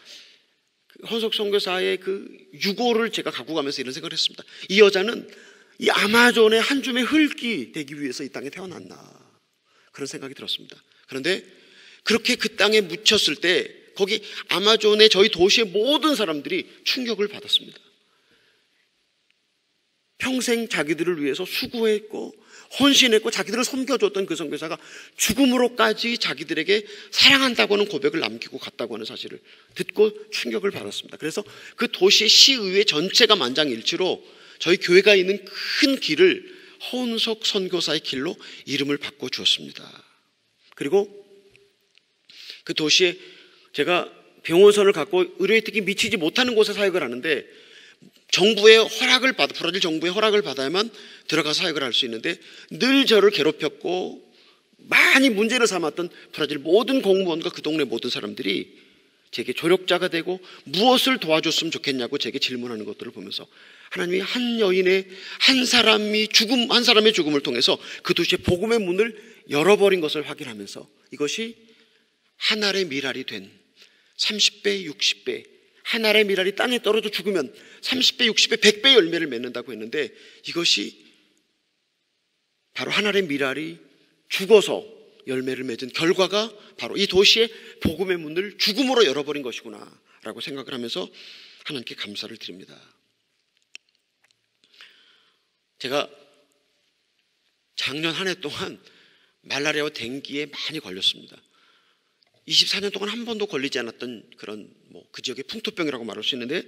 헌석 선교사의 그 유고를 제가 갖고 가면서 이런 생각을 했습니다. 이 여자는 이 아마존의 한 줌의 흙이 되기 위해서 이 땅에 태어났나, 그런 생각이 들었습니다. 그런데 그렇게 그 땅에 묻혔을 때 거기 아마존의 저희 도시의 모든 사람들이 충격을 받았습니다. 평생 자기들을 위해서 수고했고 헌신했고 자기들을 섬겨줬던 그 선교사가 죽음으로까지 자기들에게 사랑한다고는 고백을 남기고 갔다고 하는 사실을 듣고 충격을 받았습니다. 그래서 그 도시의 시의회 전체가 만장일치로 저희 교회가 있는 큰 길을 헌석 선교사의 길로 이름을 바꿔주었습니다. 그리고 그 도시에 제가 병원선을 갖고 의료혜택이 미치지 못하는 곳에 사역을 하는데 정부의 허락을 받아, 브라질 정부의 허락을 받아야만 들어가서 사역을 할 수 있는데 늘 저를 괴롭혔고 많이 문제를 삼았던 브라질 모든 공무원과 그 동네 모든 사람들이 제게 조력자가 되고 무엇을 도와줬으면 좋겠냐고 제게 질문하는 것들을 보면서 하나님이 한 여인의 한 사람의 죽음을 통해서 그 도시의 복음의 문을 열어버린 것을 확인하면서 이것이 한 알의 밀알이 된 30배, 60배, 한 알의 밀알이 땅에 떨어져 죽으면 30배, 60배, 100배 열매를 맺는다고 했는데 이것이 바로 한 알의 밀알이 죽어서 열매를 맺은 결과가 바로 이 도시의 복음의 문을 죽음으로 열어버린 것이구나 라고 생각을 하면서 하나님께 감사를 드립니다. 제가 작년 한 해 동안 말라리아와 댕기에 많이 걸렸습니다. 24년 동안 한 번도 걸리지 않았던 그런 그 지역의 풍토병이라고 말할 수 있는데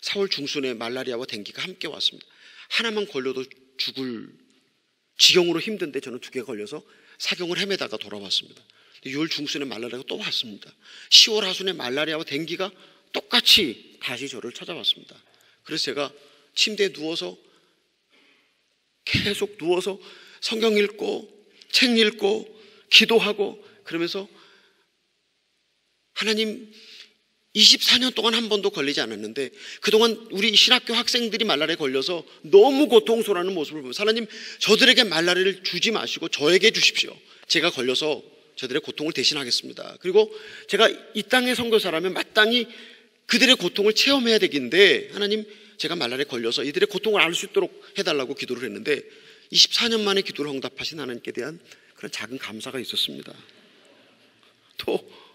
4월 중순에 말라리아와 댕기가 함께 왔습니다. 하나만 걸려도 죽을 지경으로 힘든데 저는 2개 걸려서 사경을 헤매다가 돌아왔습니다. 6월 중순에 말라리아가 또 왔습니다. 10월 하순에 말라리아와 댕기가 똑같이 다시 저를 찾아왔습니다. 그래서 제가 침대에 계속 누워서 성경 읽고 책 읽고 기도하고 그러면서 하나님 24년 동안 한 번도 걸리지 않았는데 그동안 우리 신학교 학생들이 말라리아에 걸려서 너무 고통스러워하는 모습을 보면서 하나님 저들에게 말라리아를 주지 마시고 저에게 주십시오. 제가 걸려서 저들의 고통을 대신하겠습니다. 그리고 제가 이 땅의 선교사라면 마땅히 그들의 고통을 체험해야 되긴데 하나님 제가 말라리아에 걸려서 이들의 고통을 알 수 있도록 해달라고 기도를 했는데 24년 만에 기도를 응답하신 하나님께 대한 그런 작은 감사가 있었습니다. 또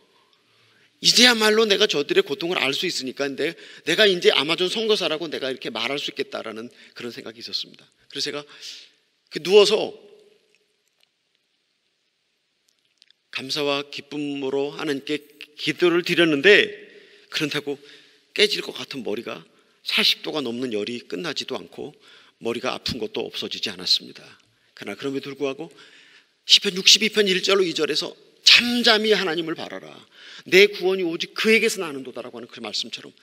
이제야말로 내가 저들의 고통을 알 수 있으니까 내가 이제 아마존 선교사라고 내가 이렇게 말할 수 있겠다라는 그런 생각이 있었습니다. 그래서 제가 누워서 감사와 기쁨으로 하나님께 기도를 드렸는데 그런다고 깨질 것 같은 머리가 40도가 넘는 열이 끝나지도 않고 머리가 아픈 것도 없어지지 않았습니다. 그러나 그럼에도 불구하고 시편 62편 1절로 2절에서 잠잠히 하나님을 바라라. 내 구원이 오직 그에게서 나는도다라고 하는 그 말씀처럼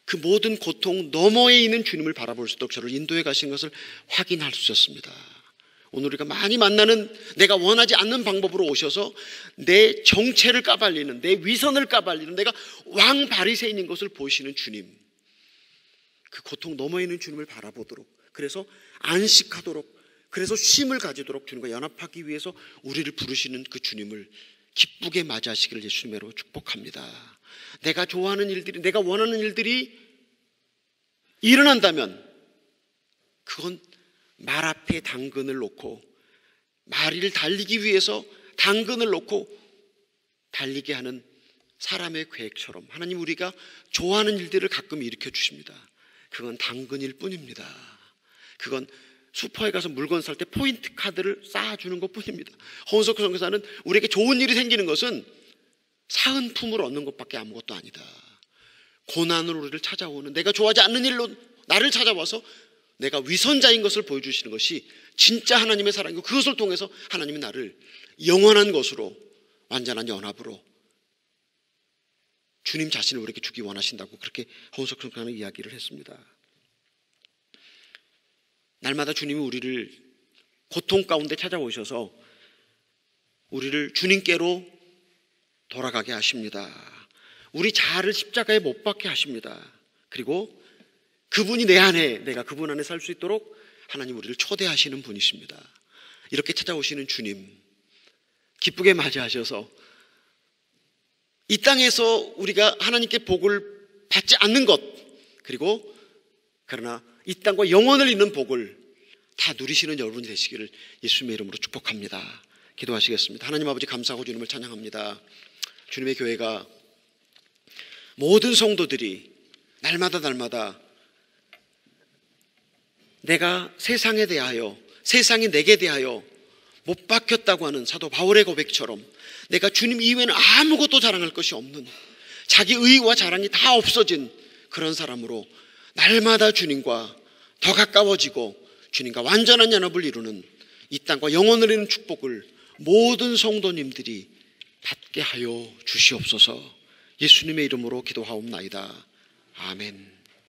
그 모든 고통 너머에 있는 주님을 바라볼 수 있도록 저를 인도해 가신 것을 확인할 수 있었습니다. 오늘 우리가 많이 만나는 내가 원하지 않는 방법으로 오셔서 내 정체를 까발리는, 내 위선을 까발리는, 내가 왕 바리새인인 것을 보시는 주님, 그 고통 너머에 있는 주님을 바라보도록, 그래서 안식하도록, 그래서 쉼을 가지도록 주님과 연합하기 위해서 우리를 부르시는 그 주님을 기쁘게 맞이하시기를 예수님으로 축복합니다. 내가 좋아하는 일들이, 내가 원하는 일들이 일어난다면 그건 말 앞에 당근을 놓고 말을 달리기 위해서 당근을 놓고 달리게 하는 사람의 계획처럼 하나님 우리가 좋아하는 일들을 가끔 일으켜 주십니다. 그건 당근일 뿐입니다. 그건 슈퍼에 가서 물건 살 때 포인트 카드를 쌓아주는 것 뿐입니다. 홍석호 선교사는 우리에게 좋은 일이 생기는 것은 사은품을 얻는 것밖에 아무것도 아니다. 고난으로 우리를 찾아오는 내가 좋아하지 않는 일로 나를 찾아와서 내가 위선자인 것을 보여주시는 것이 진짜 하나님의 사랑이고 그것을 통해서 하나님이 나를 영원한 것으로 완전한 연합으로 주님 자신을 우리에게 주기 원하신다고 그렇게 홍석호 선교사는 이야기를 했습니다. 날마다 주님이 우리를 고통 가운데 찾아오셔서 우리를 주님께로 돌아가게 하십니다. 우리 자아를 십자가에 못 박게 하십니다. 그리고 그분이 내 안에 내가 그분 안에 살 수 있도록 하나님 우리를 초대하시는 분이십니다. 이렇게 찾아오시는 주님 기쁘게 맞이하셔서 이 땅에서 우리가 하나님께 복을 받지 않는 것 그리고 그러나 이 땅과 영원을 잇는 복을 다 누리시는 여러분이 되시기를 예수님의 이름으로 축복합니다. 기도하시겠습니다. 하나님 아버지 감사하고 주님을 찬양합니다. 주님의 교회가 모든 성도들이 날마다 내가 세상에 대하여 세상이 내게 대하여 못 박혔다고 하는 사도 바울의 고백처럼 내가 주님 이외에는 아무것도 자랑할 것이 없는 자기 의와 자랑이 다 없어진 그런 사람으로 날마다 주님과 더 가까워지고 주님과 완전한 연합을 이루는 이 땅과 영원을 이루는 축복을 모든 성도님들이 받게 하여 주시옵소서. 예수님의 이름으로 기도하옵나이다. 아멘.